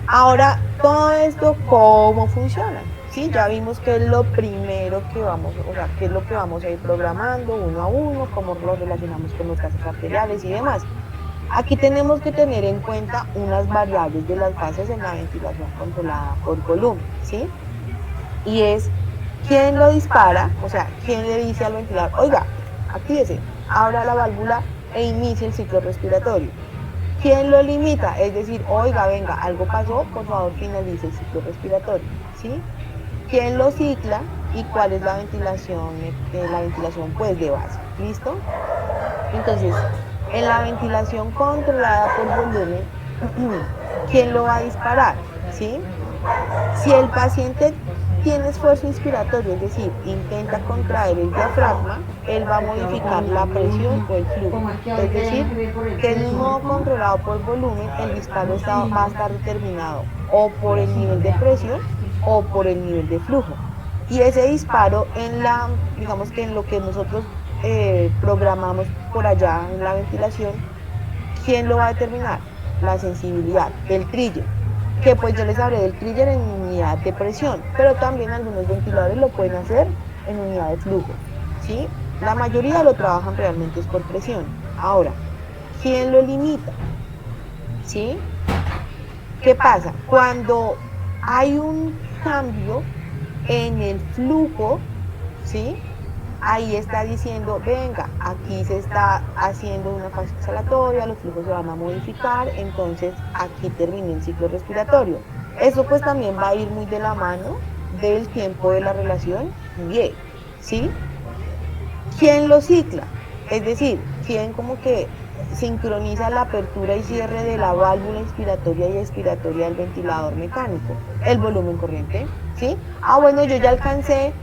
Ahora, todo esto, ¿cómo funciona? Sí, ya vimos que es lo primero que vamos, o sea, qué es lo que vamos a ir programando uno a uno, cómo lo relacionamos con los gases arteriales y demás. Aquí tenemos que tener en cuenta unas variables de las fases en la ventilación controlada por volumen, ¿sí? Y es quién lo dispara, o sea, quién le dice al ventilador, oiga, actívese, abra la válvula e inicie el ciclo respiratorio. ¿Quién lo limita? Es decir, oiga, venga, algo pasó, por favor finalice el ciclo respiratorio, ¿sí? ¿Quién lo cicla y cuál es la ventilación pues de base? ¿Listo? Entonces, en la ventilación controlada por volumen, ¿quién lo va a disparar? ¿Sí? Si el paciente tiene esfuerzo inspiratorio, es decir, intenta contraer el diafragma, él va a modificar la presión o el flujo. Es decir, que en un modo controlado por volumen, el disparo va a estar determinado o por el nivel de presión o por el nivel de flujo. Y ese disparo digamos que en lo que nosotros programamos por allá en la ventilación, ¿quién lo va a determinar? La sensibilidad, el trigger, que pues yo les hablé del trigger en unidad de presión, pero también algunos ventiladores lo pueden hacer en unidad de flujo, ¿sí? La mayoría lo trabajan realmente es por presión. Ahora, ¿quién lo limita? ¿Sí? ¿Qué pasa? Cuando hay un cambio en el flujo, ¿sí? Ahí está diciendo, venga, aquí se está haciendo una fase exhalatoria, los flujos se van a modificar, entonces aquí termina el ciclo respiratorio. Eso pues también va a ir muy de la mano del tiempo de la relación bien, ¿sí? ¿Quién lo cicla? Es decir, ¿quién como que sincroniza la apertura y cierre de la válvula inspiratoria y expiratoria del ventilador mecánico, el volumen corriente, ¿sí? Ah, bueno, yo ya alcancé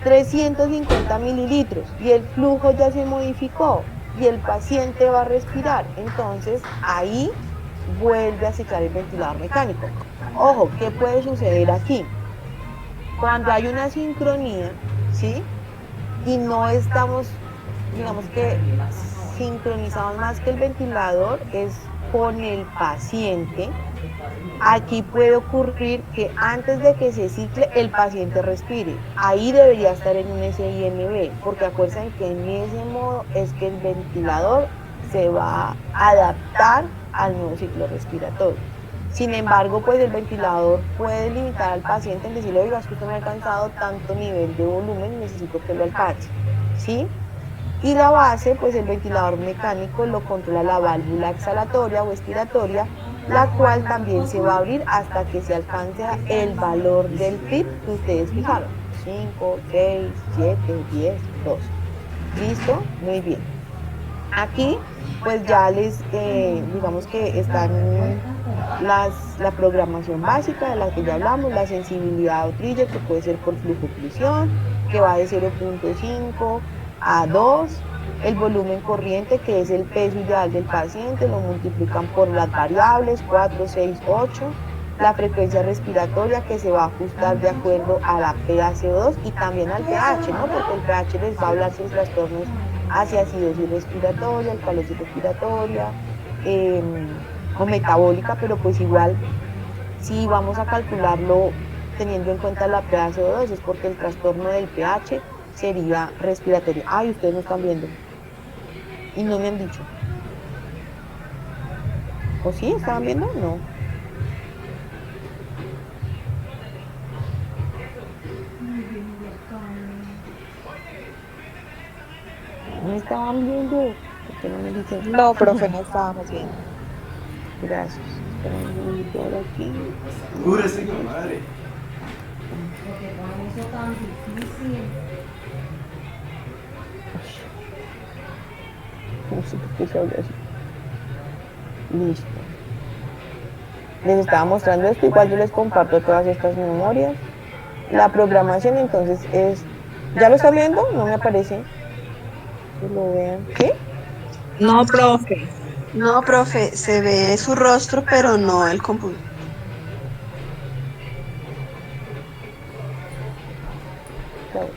350 mililitros y el flujo ya se modificó y el paciente va a respirar, entonces ahí vuelve a ciclar el ventilador mecánico. Ojo, ¿qué puede suceder aquí? Cuando hay una sincronía, ¿sí? Y no estamos, digamos que sincronizamos más que el ventilador es con el paciente, aquí puede ocurrir que antes de que se cicle el paciente respire. Ahí debería estar en un SIMB, porque acuérdense que en ese modo es que el ventilador se va a adaptar al nuevo ciclo respiratorio. Sin embargo, pues el ventilador puede limitar al paciente en decirle, oiga, es que usted me ha alcanzado tanto nivel de volumen, necesito que lo alcance, ¿sí? Y la base, pues el ventilador mecánico lo controla la válvula exhalatoria o expiratoria, la cual también se va a abrir hasta que se alcance el valor del PIB que ustedes fijaron. 5, 6, 7, 10, 12. ¿Listo? Muy bien. Aquí, pues ya les, digamos que están la programación básica de la que ya hablamos, la sensibilidad o trigger, que puede ser por flujo-oclusión, que va de 0.5 a 2, el volumen corriente, que es el peso ideal del paciente, lo multiplican por las variables 4, 6, 8, la frecuencia respiratoria, que se va a ajustar de acuerdo a la PaCO2 y también al pH, ¿no? Porque el pH les va a hablar sin trastornos hacia acidosis respiratoria, alcalosis respiratoria o metabólica, pero pues igual si vamos a calcularlo teniendo en cuenta la PaCO2 es porque el trastorno del pH sería respiratorio. Ay, ustedes no están viendo y no me han dicho. ¿O sí? ¿Estaban viendo? No. ¿No estaban viendo? ¿Por qué no me dicen? No, profe, no estábamos viendo. Gracias. Esperen por aquí. Pura señor madre. Porque ponen eso tan difícil. No sé por qué se habla así. Listo. Les estaba mostrando esto, igual yo les comparto todas estas memorias. La programación entonces es... ¿Ya lo están viendo? No me aparece. Que lo vean. ¿Qué? No, profe. No, profe, se ve su rostro, pero no el computador. Claro.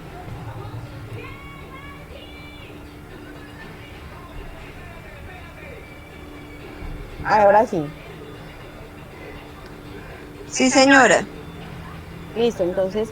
Ahora sí. Sí, señora. Listo, entonces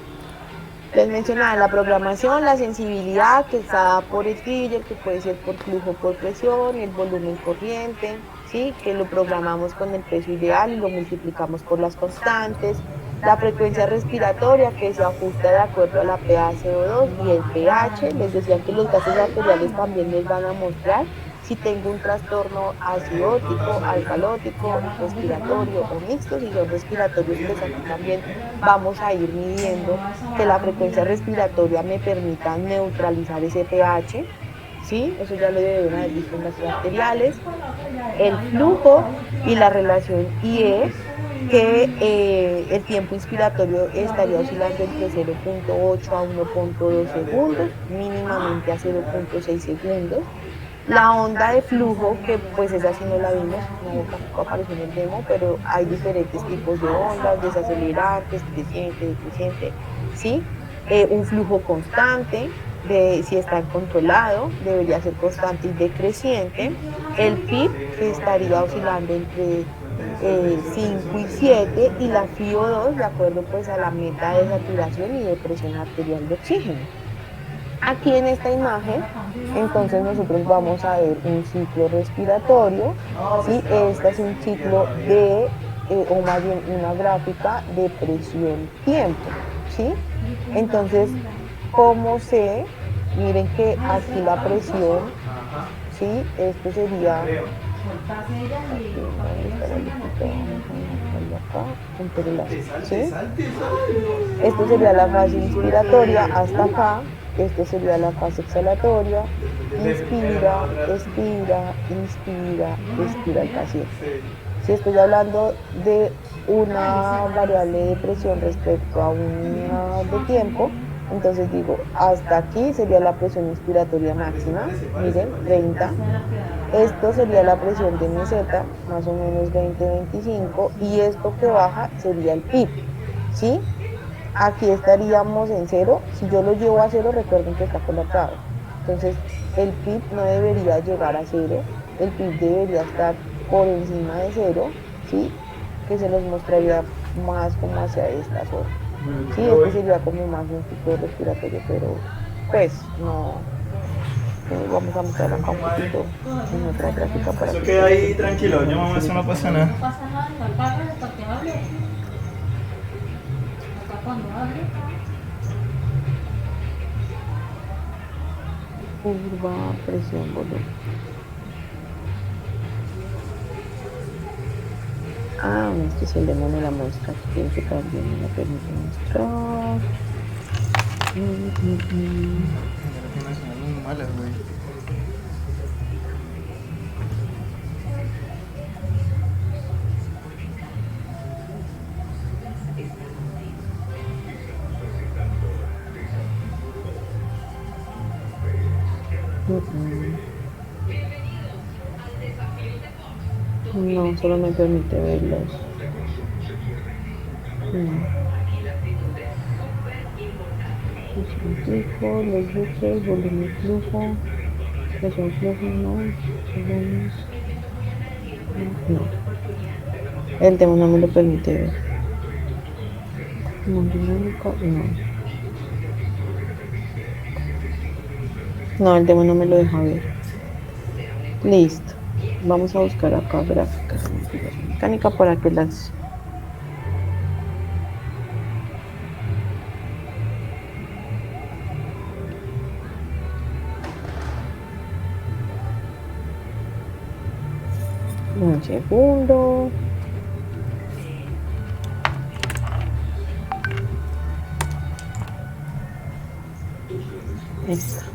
les mencionaba la programación, la sensibilidad que está dada por el trigger, que puede ser por flujo, por presión, el volumen corriente, ¿sí? Que lo programamos con el peso ideal y lo multiplicamos por las constantes, la frecuencia respiratoria que se ajusta de acuerdo a la PaCO2 y el pH. Les decía que los gases arteriales también les van a mostrar si tengo un trastorno acidótico, alcalótico, respiratorio o mixto. Si son respiratorios, pues aquí también vamos a ir midiendo que la frecuencia respiratoria me permita neutralizar ese pH, ¿sí? Eso ya lo deben haber visto en las arteriales. El flujo y la relación IE, que el tiempo inspiratorio estaría oscilando entre 0.8 a 1.2 segundos, mínimamente a 0.6 segundos. La onda de flujo, que pues esa sí no la vimos, no tampoco apareció en el demo, pero hay diferentes tipos de ondas, desacelerantes, creciente, decreciente, ¿sí? Un flujo constante, si está controlado, debería ser constante y decreciente. El PIB, que estaría oscilando entre 5 y 7, y la FiO2, de acuerdo pues a la meta de saturación y de presión arterial de oxígeno. Aquí en esta imagen, entonces nosotros vamos a ver un ciclo respiratorio, ¿sí? Este es un ciclo de, o más bien una gráfica de presión-tiempo, ¿sí? Entonces, ¿cómo sé? Miren que aquí la presión, ¿sí? Esto sería... ¿sí? Esto sería la fase inspiratoria hasta acá, esto sería la fase exhalatoria, inspira, expira, inspira, expira el paciente. Si estoy hablando de una variable de presión respecto a una de tiempo, entonces digo, hasta aquí sería la presión inspiratoria máxima, miren, 30. Esto sería la presión de meseta, más o menos 20-25, y esto que baja sería el PIB, ¿sí? Aquí estaríamos en cero. Si yo lo llevo a cero, recuerden que está colapsado. Entonces, el PIB no debería llegar a cero, el PIB debería estar por encima de cero, ¿sí? Que se nos mostraría más como hacia esta zona. Sí, este sería como más un tipo respiratorio, pero pues no. Vamos a mostrar acá un poquito en otra gráfica para Eso que queda ahí tranquilo, yo mamá, eso no pasa nada. No pasa nada, agárrale para que hable. Acá cuando hable. curva, presión, volumen. Este es el demonio de la muestra, que pienso que también me la permite mostrar. Muy malas, güey. No, solo me permite verlos. Flujo, los buques, volumen flujo, presión flujo, no, volumen, no. El tema no me lo permite ver. No, dinámica, no. No, el tema no me lo deja ver. Listo. Vamos a buscar acá gráficas de ventilación mecánica para que las... Un segundo. Esta.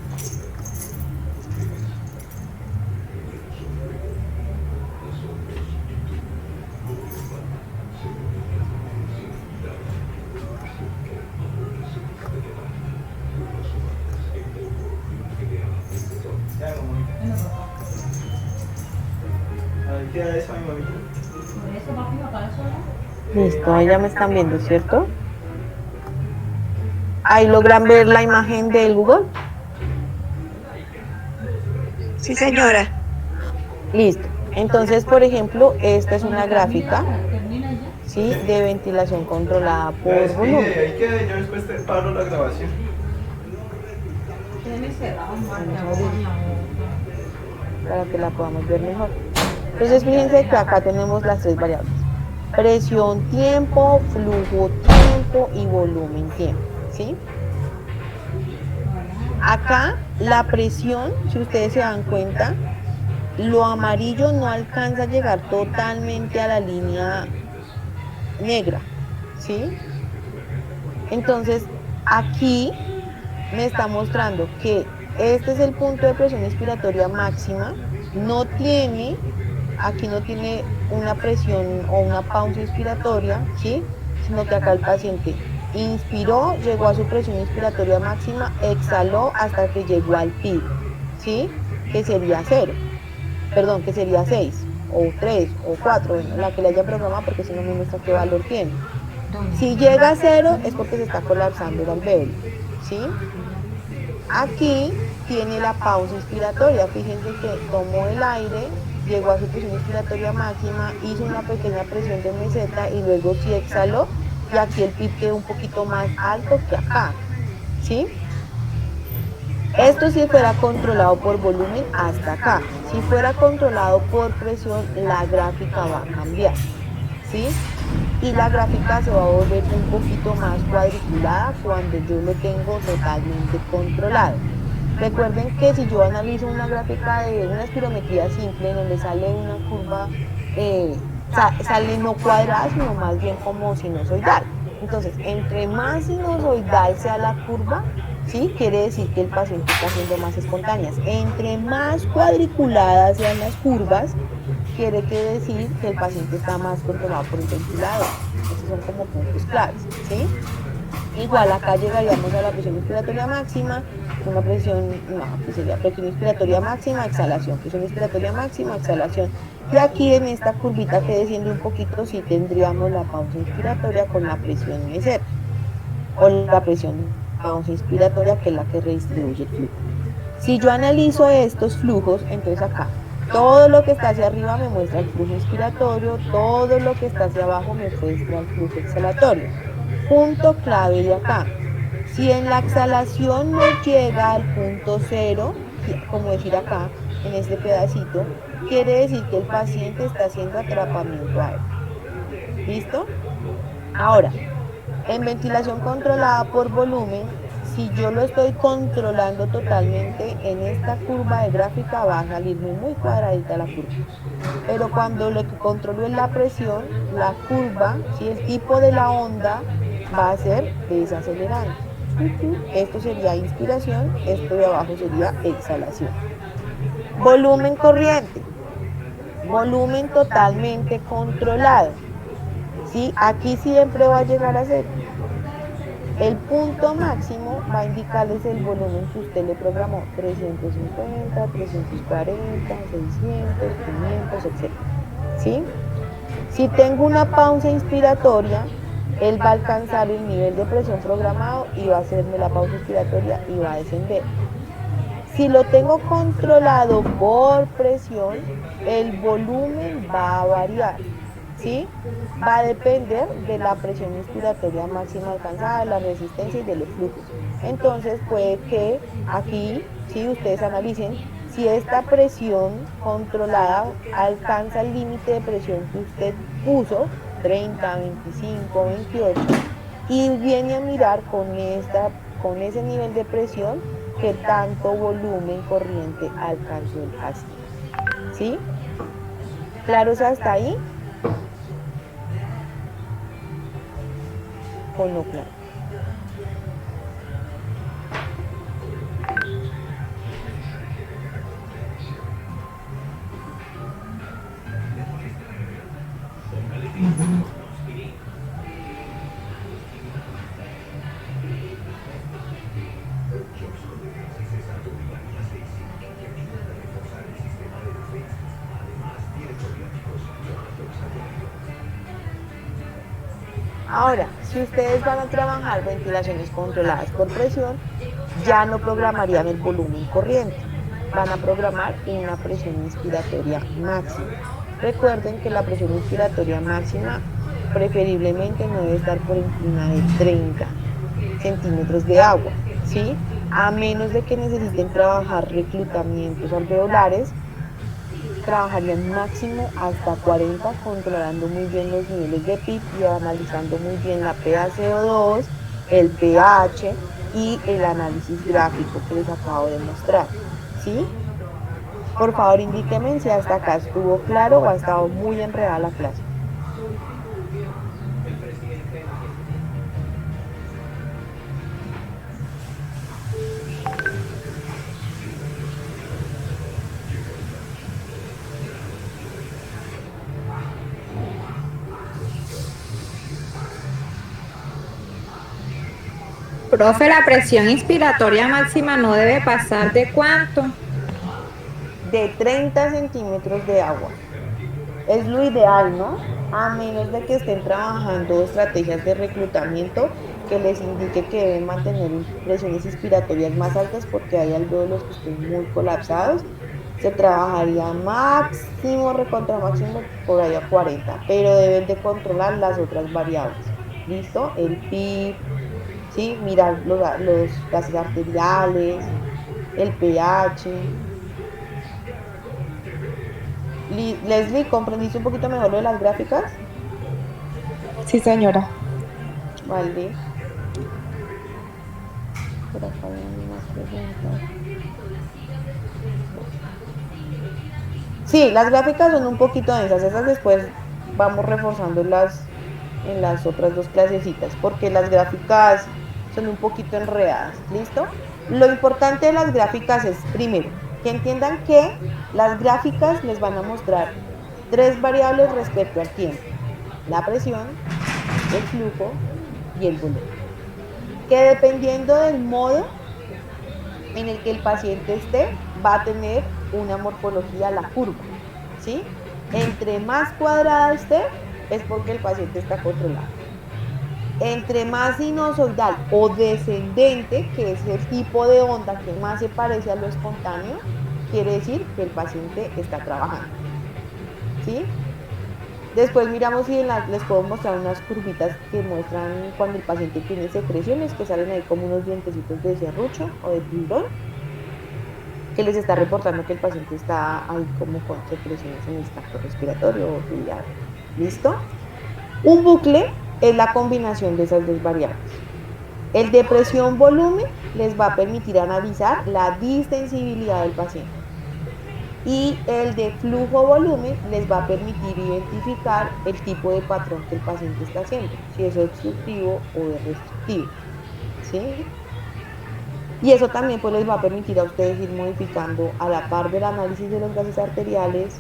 Listo, ahí ya me están viendo, ¿cierto? Ahí logran ver la imagen del Google. Sí, señora. Listo. Entonces, por ejemplo, esta es una gráfica, ¿sí? De ventilación controlada por volumen. Ahí queda, yo después te paro la grabación. Para que la podamos ver mejor. Entonces, fíjense que acá tenemos las tres variables: presión, tiempo, flujo, tiempo y volumen, tiempo, ¿sí? Acá la presión, si ustedes se dan cuenta, lo amarillo no alcanza a llegar totalmente a la línea negra, ¿sí? Entonces, aquí me está mostrando que este es el punto de presión inspiratoria máxima, aquí no tiene una presión o una pausa inspiratoria, ¿sí? Sino que acá el paciente inspiró, llegó a su presión inspiratoria máxima, exhaló hasta que llegó al PIB, ¿sí? Que sería 0, perdón, que sería 6, o 3, o 4, bueno, la que le haya programado, porque si no me muestra qué valor tiene. Si llega a 0 es porque se está colapsando el alvéolo, ¿sí? Aquí tiene la pausa inspiratoria, fíjense que tomó el aire, llegó a su presión inspiratoria máxima, hizo una pequeña presión de meseta y luego sí exhaló, y aquí el PIB quedó un poquito más alto que acá, ¿sí? Esto si fuera controlado por volumen hasta acá. Si fuera controlado por presión, la gráfica va a cambiar, ¿sí? Y la gráfica se va a volver un poquito más cuadriculada cuando yo lo tengo totalmente controlado. Recuerden que si yo analizo una gráfica de una espirometría simple, donde sale una curva, sale no cuadrada, sino más bien como sinusoidal. Entonces, entre más sinusoidal sea la curva, ¿sí? Quiere decir que el paciente está haciendo más espontáneas. Entre más cuadriculadas sean las curvas, quiere decir que el paciente está más controlado por el ventilador. Esos son como puntos claves, ¿sí? Igual acá llegaríamos a la presión inspiratoria máxima, una presión, no, aquí sería presión inspiratoria máxima, exhalación, presión inspiratoria máxima, exhalación. Y aquí en esta curvita que desciende un poquito, sí tendríamos la pausa inspiratoria con la presión meseta, o la presión pausa inspiratoria, que es la que redistribuye el flujo. Si yo analizo estos flujos, entonces acá, todo lo que está hacia arriba me muestra el flujo inspiratorio, todo lo que está hacia abajo me muestra el flujo exhalatorio. Punto clave de acá. Si en la exhalación no llega al punto cero, como decir acá, en este pedacito, quiere decir que el paciente está haciendo atrapamiento aéreo. ¿Listo? Ahora, en ventilación controlada por volumen, si yo lo estoy controlando totalmente, en esta curva de gráfica va a salirme muy cuadradita la curva. Pero cuando lo que controlo es la presión, la curva, si el tipo de la onda va a ser desacelerante. Esto sería inspiración, esto de abajo sería exhalación. Volumen corriente, volumen totalmente controlado. ¿Sí? Aquí siempre va a llegar a cero. El punto máximo va a indicarles el volumen que usted le programó, 350, 340, 600, 500, etc. ¿Sí? Si tengo una pausa inspiratoria, él va a alcanzar el nivel de presión programado y va a hacerme la pausa inspiratoria y va a descender. Si lo tengo controlado por presión, el volumen va a variar, ¿sí? Va a depender de la presión inspiratoria máxima alcanzada, de la resistencia y de los flujos. Entonces puede que aquí, si ustedes analicen, si esta presión controlada alcanza el límite de presión que usted puso, 30, 25, 28, y viene a mirar con ese nivel de presión que tanto volumen corriente alcanzó el paciente. ¿Sí? ¿Claros hasta ahí? ¿O no claro? Ahora, si ustedes van a trabajar ventilaciones controladas por presión, ya no programarían el volumen corriente, van a programar una presión inspiratoria máxima. Recuerden que la presión inspiratoria máxima preferiblemente no debe estar por encima de 30 centímetros de agua, ¿sí? A menos de que necesiten trabajar reclutamientos alveolares, trabajarían máximo hasta 40, controlando muy bien los niveles de PIB y analizando muy bien la PaCO2, el pH y el análisis gráfico que les acabo de mostrar, ¿sí? Por favor, indíquenme si hasta acá estuvo claro o ha estado muy enredada la clase. Profe, la presión inspiratoria máxima no debe pasar de ¿cuánto? De 30 centímetros de agua. Es lo ideal, ¿no? A menos de que estén trabajando estrategias de reclutamiento que les indique que deben mantener presiones inspiratorias más altas porque hay alvéolos que estén muy colapsados. Se trabajaría máximo, recontra máximo, por ahí a 40, pero deben de controlar las otras variables. ¿Listo? El PIB, ¿sí? Mirar los gases arteriales, el pH. Leslie, ¿comprendiste un poquito mejor lo de las gráficas? Sí, señora. Vale. Por acá vienen más preguntas. Sí, las gráficas son un poquito densas, esas después vamos reforzando en las otras dos clasecitas, porque las gráficas son un poquito enredadas, ¿listo? Lo importante de las gráficas es, primero, que entiendan que las gráficas les van a mostrar 3 variables respecto al tiempo: la presión, el flujo y el volumen, que dependiendo del modo en el que el paciente esté, va a tener una morfología la curva, ¿sí? Entre más cuadrada esté, es porque el paciente está controlado. Entre más sinusoidal o descendente, que es el tipo de onda que más se parece a lo espontáneo, quiere decir que el paciente está trabajando, ¿sí? Después miramos si les puedo mostrar unas curvitas que muestran cuando el paciente tiene secreciones, que salen ahí como unos dientecitos de serrucho o de tiburón, que les está reportando que el paciente está ahí como con secreciones en el tracto respiratorio o biliar. ¿Listo? Un bucle es la combinación de esas dos variables. El de presión-volumen les va a permitir analizar la distensibilidad del paciente. Y el de flujo-volumen les va a permitir identificar el tipo de patrón que el paciente está haciendo, si es obstructivo o es restrictivo, ¿sí? Y eso también pues les va a permitir a ustedes ir modificando, a la par del análisis de los gases arteriales,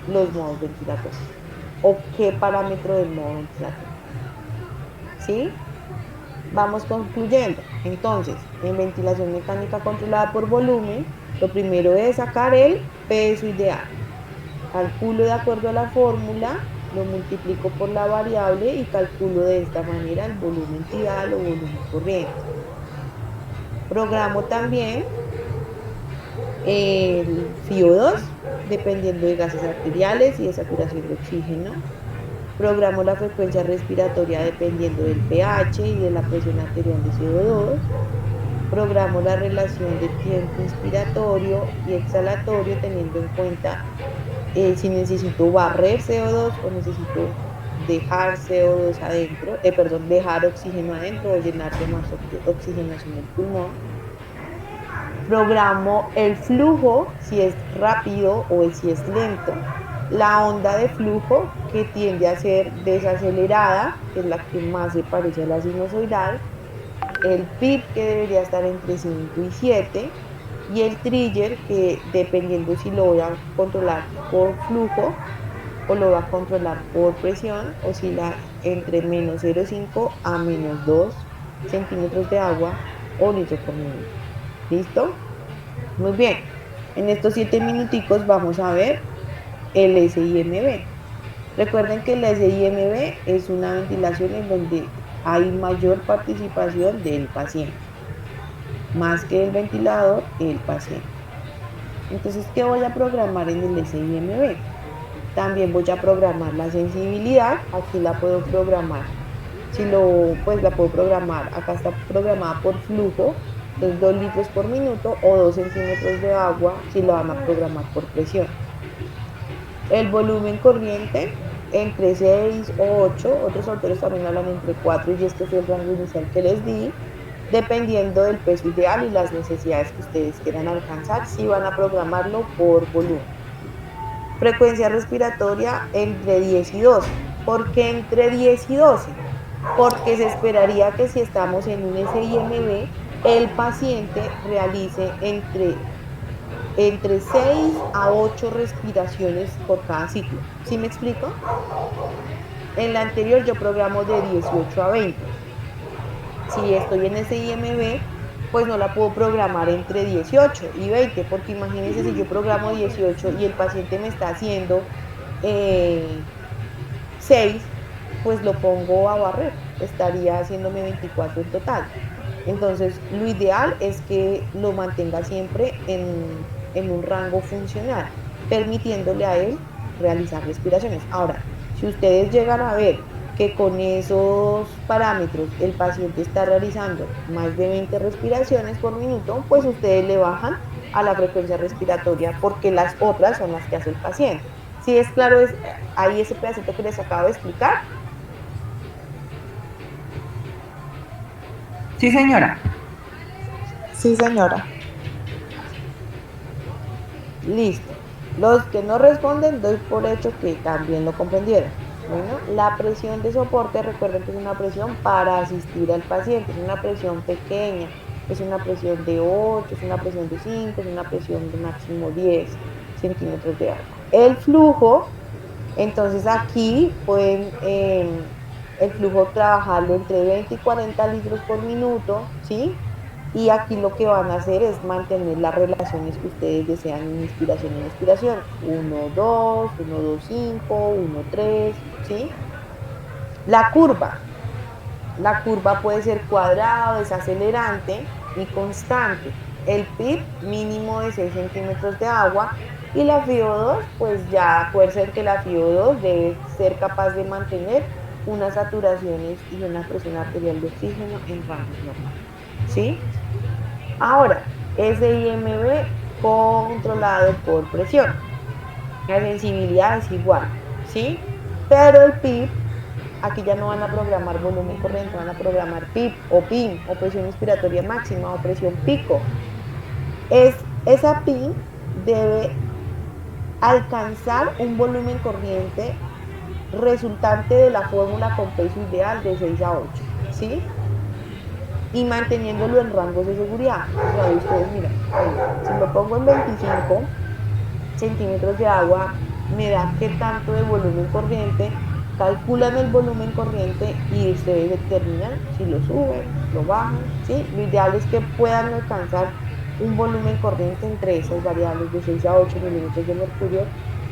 los modos ventilatorios o qué parámetro del modo ventilatorio, ¿sí? Vamos concluyendo. Entonces, en ventilación mecánica controlada por volumen, lo primero es sacar el peso ideal. Calculo de acuerdo a la fórmula, lo multiplico por la variable y calculo de esta manera el volumen tidal o volumen corriente. Programo también el FiO2, dependiendo de gases arteriales y de saturación de oxígeno. Programo la frecuencia respiratoria dependiendo del pH y de la presión arterial de CO2. Programo la relación de tiempo inspiratorio y exhalatorio teniendo en cuenta si necesito barrer CO2 o necesito dejar CO2 adentro, dejar oxígeno adentro o llenar de más oxigenación del pulmón. Programo el flujo, si es rápido o si es lento. La onda de flujo, que tiende a ser desacelerada, que es la que más se parece a la sinusoidal. El PIB, que debería estar entre 5 y 7. Y el trigger, que dependiendo si lo voy a controlar por flujo o lo va a controlar por presión, oscila entre menos 0,5 a menos 2 centímetros de agua o litro por minuto. ¿Listo? Muy bien. En estos 7 minuticos vamos a ver el SIMB. Recuerden que el SIMB es una ventilación en donde hay mayor participación del paciente, más que el ventilador, el paciente. Entonces, ¿qué voy a programar en el SIMB? También voy a programar la sensibilidad. Aquí la puedo programar. Pues la puedo programar. Acá está programada por flujo, entonces 2 litros por minuto o 2 centímetros de agua si la van a programar por presión. El volumen corriente entre 6 o 8, otros autores también hablan entre 4 y este fue el rango inicial que les di, dependiendo del peso ideal y las necesidades que ustedes quieran alcanzar, si van a programarlo por volumen. Frecuencia respiratoria entre 10 y 12. ¿Por qué entre 10 y 12? Porque se esperaría que si estamos en un SIMB, el paciente realice entre 6 a 8 respiraciones por cada ciclo. ¿Sí me explico? En la anterior yo programo de 18 a 20. Si estoy en SIMB, pues no la puedo programar entre 18 y 20, porque imagínense si yo programo 18 y el paciente me está haciendo 6, pues lo pongo a barrer, estaría haciéndome 24 en total. Entonces, lo ideal es que lo mantenga siempre en un rango funcional, permitiéndole a él realizar respiraciones. Ahora, si ustedes llegan a ver que con esos parámetros el paciente está realizando más de 20 respiraciones por minuto, pues ustedes le bajan a la frecuencia respiratoria porque las otras son las que hace el paciente. ¿Sí es claro ahí ese pedacito que les acabo de explicar? Sí, señora. Sí, señora. Listo. Los que no responden, doy por hecho que también lo comprendieron. Bueno, la presión de soporte, recuerden que es una presión para asistir al paciente, es una presión pequeña, es una presión de 8, es una presión de 5, es una presión de máximo 10 centímetros de agua. El flujo, entonces aquí pueden el flujo trabajarlo entre 20 y 40 litros por minuto, ¿sí? Y aquí lo que van a hacer es mantener las relaciones que ustedes desean en inspiración y expiración. 1, 2, 1, 2, 5, 1, 3, ¿sí? La curva puede ser cuadrada, desacelerante y constante. El PIB mínimo de 6 centímetros de agua y la FiO2, pues ya acuérdense que la FiO2 debe ser capaz de mantener unas saturaciones y una presión arterial de oxígeno en rangos normales, ¿sí? Ahora, SIMB controlado por presión. La sensibilidad es igual, ¿sí? Pero el PIB, aquí ya no van a programar volumen corriente, van a programar PIB o PIM, o presión inspiratoria máxima o presión pico. Esa PIM debe alcanzar un volumen corriente resultante de la fórmula con peso ideal de 6 a 8, ¿sí? Y manteniéndolo en rangos de seguridad. O sea, ustedes miren, si lo pongo en 25 centímetros de agua, me da qué tanto de volumen corriente, calculan el volumen corriente y ustedes determinan si lo suben, lo bajan, ¿sí? Lo ideal es que puedan alcanzar un volumen corriente entre esas variables de 6 a 8 mililitros de mercurio,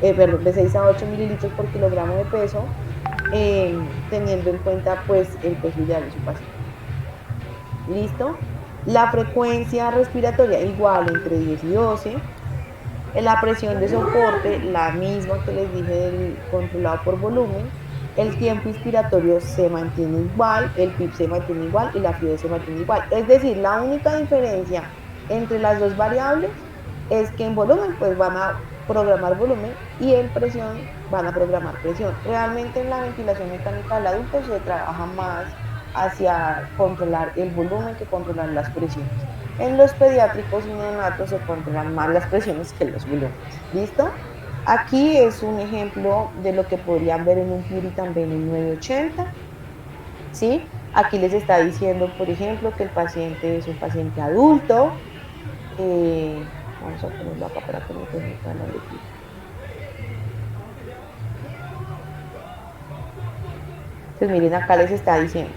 de 6 a 8 mililitros por kilogramo de peso, teniendo en cuenta pues el peso ideal de su paciente. ¿Listo? La frecuencia respiratoria igual entre 10 y 12. La presión de soporte, la misma que les dije del controlado por volumen. El tiempo inspiratorio se mantiene igual, el PIB se mantiene igual y la FiO2 se mantiene igual. Es decir, la única diferencia entre las dos variables es que en volumen pues van a programar volumen y en presión van a programar presión. Realmente en la ventilación mecánica del adulto se trabaja más hacia controlar el volumen que controlar las presiones. En los pediátricos y neonatos se controlan más las presiones que los volúmenes. ¿Listo? Aquí es un ejemplo de lo que podrían ver en un Puritan Bennett 980. ¿Sí? Aquí les está diciendo, por ejemplo, que el paciente es un paciente adulto. Vamos a ponerlo acá para que no se meta la letra. Entonces miren, acá les está diciendo,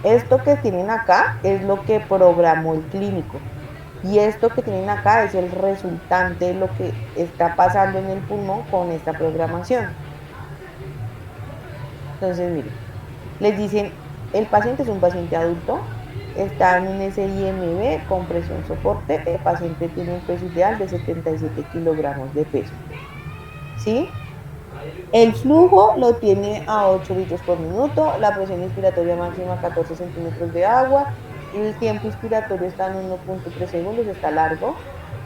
esto que tienen acá es lo que programó el clínico y esto que tienen acá es el resultante de lo que está pasando en el pulmón con esta programación. Entonces miren, les dicen, el paciente es un paciente adulto, está en un SIMB con presión soporte, el paciente tiene un peso ideal de 77 kilogramos de peso, ¿sí? El flujo lo tiene a 8 litros por minuto, la presión inspiratoria máxima 14 centímetros de agua, el tiempo inspiratorio está en 1.3 segundos, está largo,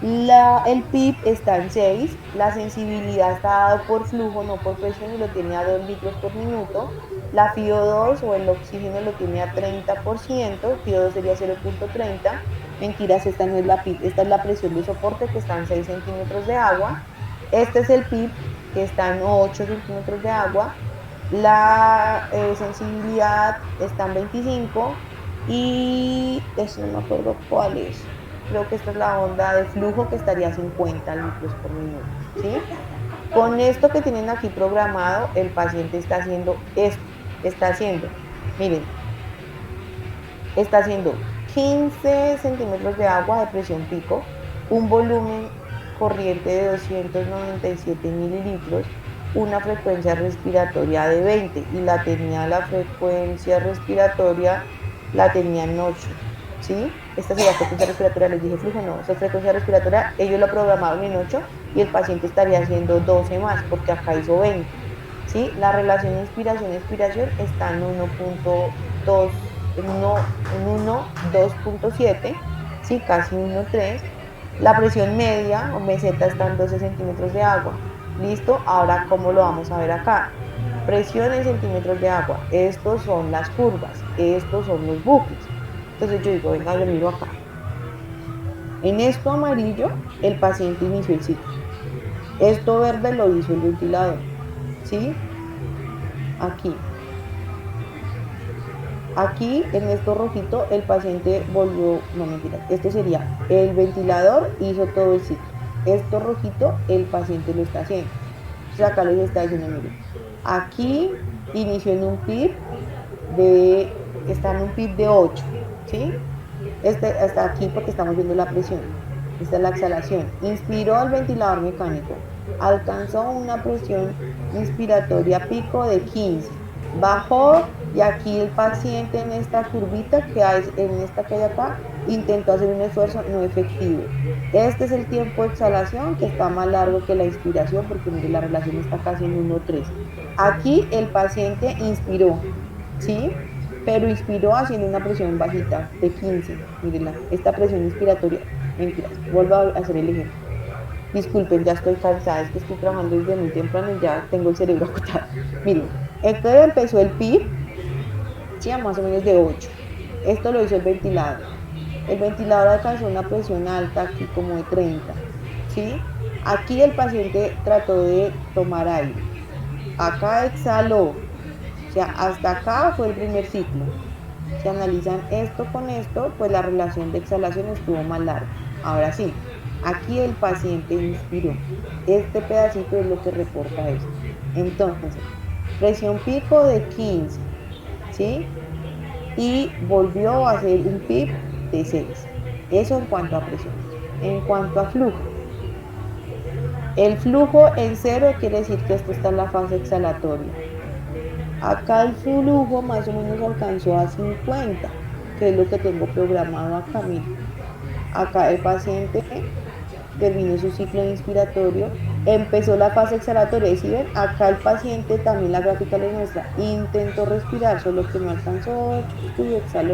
el PIB está en 6, la sensibilidad está dado por flujo, no por presión, y lo tiene a 2 litros por minuto, la FiO2 o el oxígeno lo tiene a 30%, FiO2 sería 0.30, mentiras, esta no es la PIB, esta es la presión de soporte que está en 6 centímetros de agua, este es el PIB que está en 8 centímetros de agua, la sensibilidad está en 25 y eso no me acuerdo cuál es, creo que esta es la onda de flujo que estaría a 50 litros por minuto, ¿sí? Con esto que tienen aquí programado, el paciente está haciendo esto, miren, está haciendo 15 centímetros de agua de presión pico, un volumen corriente de 297 mililitros, una frecuencia respiratoria de 20 y la frecuencia respiratoria la tenía en 8, ¿sí? Esta sería la frecuencia respiratoria, les dije flujo, no, esa frecuencia respiratoria ellos la programaron en 8 y el paciente estaría haciendo 12 más porque acá hizo 20, ¿sí? La relación inspiración-expiración está en 2.7, ¿sí? Casi 1.3. La presión media o meseta está en 12 centímetros de agua. ¿Listo? Ahora, ¿cómo lo vamos a ver acá? Presión en centímetros de agua. Estos son las curvas. Estos son los bucles. Entonces yo digo, venga, yo miro acá. En esto amarillo, el paciente inició el ciclo. Esto verde lo hizo el ventilador. ¿Sí? aquí. Aquí en esto rojito el paciente volvió, no mentira, esto sería el ventilador hizo todo el ciclo. Esto rojito el paciente lo está haciendo. Entonces acá les está diciendo, miren, aquí inició en un PIB está en un PIB de 8, ¿sí? Hasta aquí porque estamos viendo la presión. Esta es la exhalación. Inspiró el ventilador mecánico. Alcanzó una presión inspiratoria pico de 15. Bajó y aquí el paciente en esta curvita que hay, en esta que hay acá, intentó hacer un esfuerzo no efectivo. Este es el tiempo de exhalación que está más largo que la inspiración porque mire la relación está casi en 1:3. Aquí el paciente inspiró, ¿sí? Pero inspiró haciendo una presión bajita de 15. Mírenla, esta presión inspiratoria, mentiras, vuelvo a hacer el ejemplo. Disculpen, ya estoy cansada, es que estoy trabajando desde muy temprano y ya tengo el cerebro agotado. Miren, esto empezó el PIB, ¿sí? Más o menos de 8. Esto lo hizo el ventilador. El ventilador alcanzó una presión alta aquí como de 30, ¿sí? Aquí el paciente trató de tomar aire. Acá exhaló. O sea, hasta acá fue el primer ciclo. Si analizan esto con esto, pues la relación de exhalación estuvo más larga. Ahora sí, aquí el paciente inspiró. Este pedacito es lo que reporta esto. Entonces, presión pico de 15, ¿sí? Y volvió a hacer un PIB de 6. Eso en cuanto a presión. En cuanto a flujo. El flujo en 0 quiere decir que esto está en la fase exhalatoria. Acá el flujo más o menos alcanzó a 50, que es lo que tengo programado acá. Miren. Acá el paciente terminó su ciclo inspiratorio, empezó la fase exhalatoria. Y si ven, acá el paciente también la gráfica le muestra, intentó respirar, solo que no alcanzó,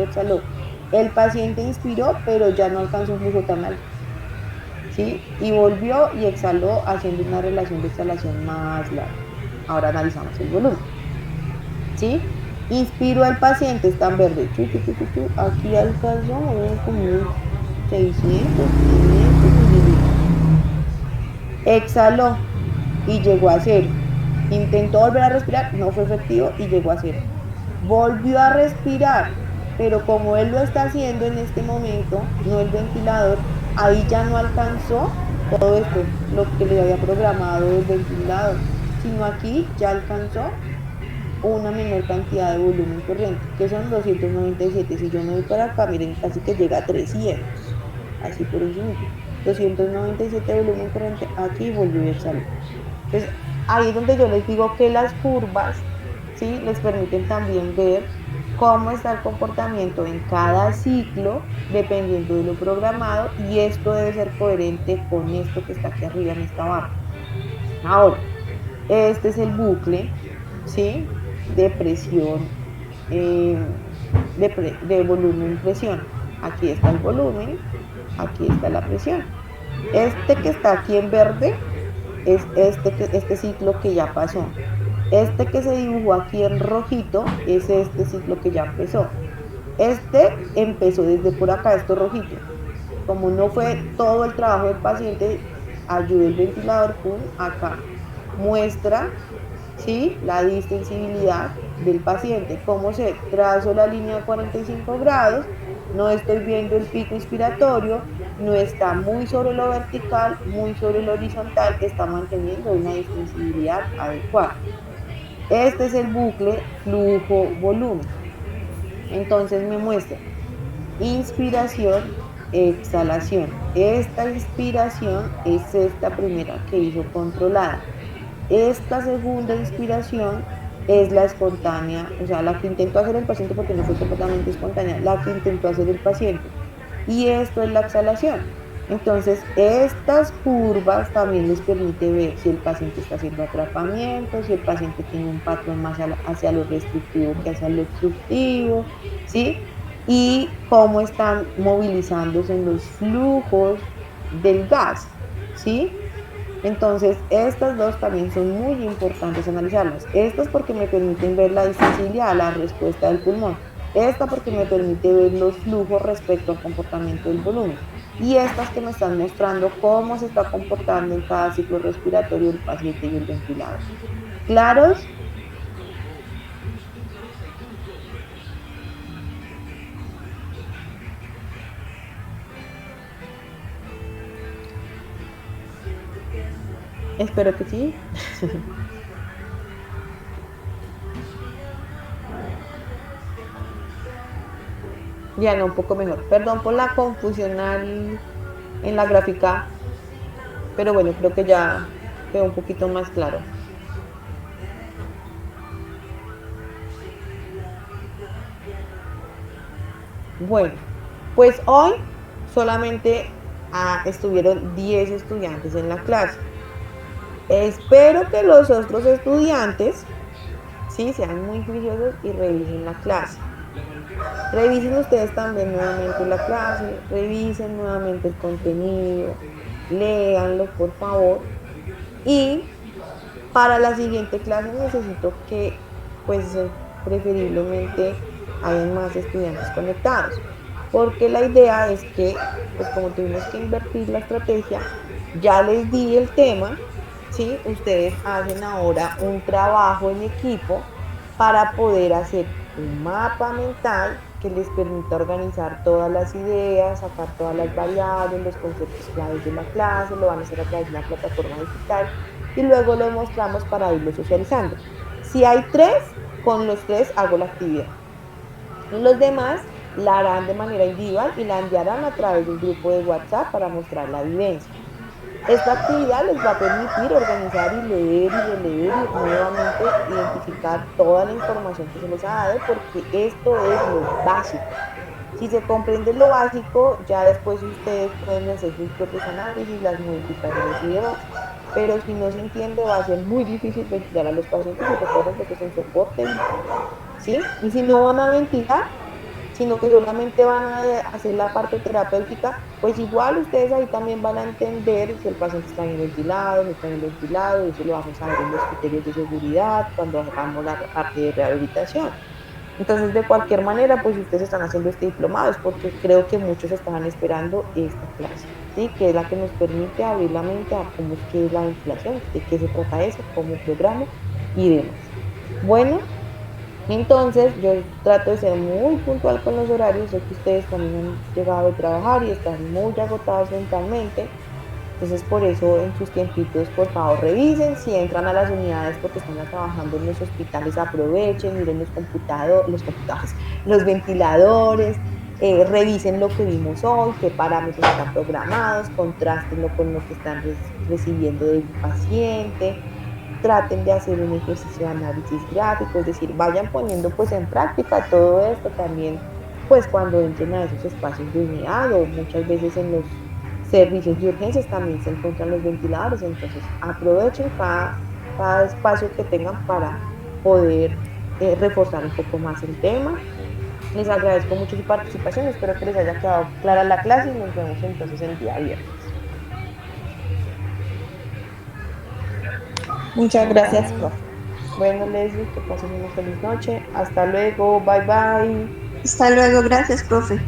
exhaló. El paciente inspiró, pero ya no alcanzó un flujo tan alto, ¿sí? Y volvió y exhaló haciendo una relación de exhalación más larga. Ahora analizamos el volumen, ¿sí? Inspiró el paciente, está en verde, aquí alcanzó como 600, 500, exhaló y llegó a 0. Intentó volver a respirar, no fue efectivo y llegó a 0. Volvió a respirar, pero como él lo está haciendo en este momento, no el ventilador, ahí ya no alcanzó todo esto, lo que le había programado el ventilador, sino aquí ya alcanzó una menor cantidad de volumen corriente, que son 297. Si yo me voy para acá, miren, casi que llega a 300, así por encima. 297 de volumen corriente, aquí volvió a salir. Entonces, ahí es donde yo les digo que las curvas, ¿sí?, les permiten también ver cómo está el comportamiento en cada ciclo, dependiendo de lo programado, y esto debe ser coherente con esto que está aquí arriba en esta barra. Ahora, este es el bucle, ¿sí?, de presión, de volumen presión. Aquí está el volumen, aquí está la presión. Este que está aquí en verde es este ciclo que ya pasó. Este que se dibujó aquí en rojito es este ciclo que ya empezó. Este empezó desde por acá, esto rojito. Como no fue todo el trabajo del paciente, ayuda el ventilador, acá muestra, ¿sí?, la distensibilidad del paciente. Como se trazó la línea de 45 grados, no estoy viendo el pico inspiratorio, no está muy sobre lo vertical, muy sobre lo horizontal, está manteniendo una distensibilidad adecuada. Este es el bucle flujo-volumen. Entonces me muestra inspiración, exhalación. Esta inspiración es esta primera que hizo controlada. Esta segunda inspiración es la espontánea, o sea, la que intentó hacer el paciente porque no fue completamente espontánea, la que intentó hacer el paciente. Y esto es la exhalación. Entonces, estas curvas también les permite ver si el paciente está haciendo atrapamiento, si el paciente tiene un patrón más hacia lo restrictivo que hacia lo obstructivo, ¿sí? Y cómo están movilizándose en los flujos del gas, ¿sí? Entonces, estas dos también son muy importantes analizarlas. Estas porque me permiten ver la distensibilidad, la respuesta del pulmón. Esta porque me permite ver los flujos respecto al comportamiento del volumen. Y estas que me están mostrando cómo se está comportando en cada ciclo respiratorio el paciente y el ventilador. ¿Claros? Espero que sí. Ya no, un poco mejor. Perdón por la confusión en la gráfica, pero bueno, creo que ya quedó un poquito más claro. Bueno, pues hoy solamente estuvieron 10 estudiantes en la clase. Espero que los otros estudiantes, sí, sean muy juiciosos y revisen la clase. Revisen ustedes también nuevamente la clase, revisen nuevamente el contenido, léanlo por favor. Y para la siguiente clase necesito que, pues, preferiblemente hayan más estudiantes conectados. Porque la idea es que, pues como tuvimos que invertir la estrategia, ya les di el tema, ¿sí? Ustedes hacen ahora un trabajo en equipo para poder hacer un mapa mental que les permita organizar todas las ideas, sacar todas las variables, los conceptos claves de la clase, lo van a hacer a través de una plataforma digital y luego lo mostramos para irlo socializando. Si hay 3, con los 3 hago la actividad. Los demás la harán de manera individual y la enviarán a través de un grupo de WhatsApp para mostrar la vivencia. Esta actividad les va a permitir organizar y leer y releer y nuevamente identificar toda la información que se les ha dado, porque esto es lo básico. Si se comprende lo básico, ya después ustedes pueden hacer sus propios análisis, las modificaciones y demás. Pero si no se entiende, va a ser muy difícil ventilar a los pacientes y recuerden que es un soporte, ¿sí? Y si no van a ventilar, sino que solamente van a hacer la parte terapéutica, pues igual ustedes ahí también van a entender si el paciente está bien ventilado, no está bien ventilado, y eso lo vamos a ver en los criterios de seguridad cuando hagamos la parte de rehabilitación. Entonces, de cualquier manera, pues ustedes están haciendo este diplomado, es porque creo que muchos estaban esperando esta clase, ¿sí? Que es la que nos permite abrir la mente a cómo es que es la ventilación, de qué se trata eso, cómo programa y demás. Bueno, entonces yo trato de ser muy puntual con los horarios, sé que ustedes también han llegado a trabajar y están muy agotados mentalmente, entonces por eso en sus tiempitos por favor revisen, si entran a las unidades porque están trabajando en los hospitales aprovechen, miren los computadores, los ventiladores, revisen lo que vimos hoy, qué parámetros están programados, contrástenlo con lo que están recibiendo del paciente. Traten de hacer un ejercicio de análisis gráfico, es decir, vayan poniendo pues en práctica todo esto también, pues cuando entren a esos espacios de unidad o muchas veces en los servicios de urgencias también se encuentran los ventiladores, entonces aprovechen cada espacio que tengan para poder reforzar un poco más el tema. Les agradezco mucho su participación, espero que les haya quedado clara la clase y nos vemos entonces el día viernes. Muchas gracias, profe. Bueno, Leslie, que pasen una feliz noche. Hasta luego. Bye, bye. Hasta luego, gracias, profe.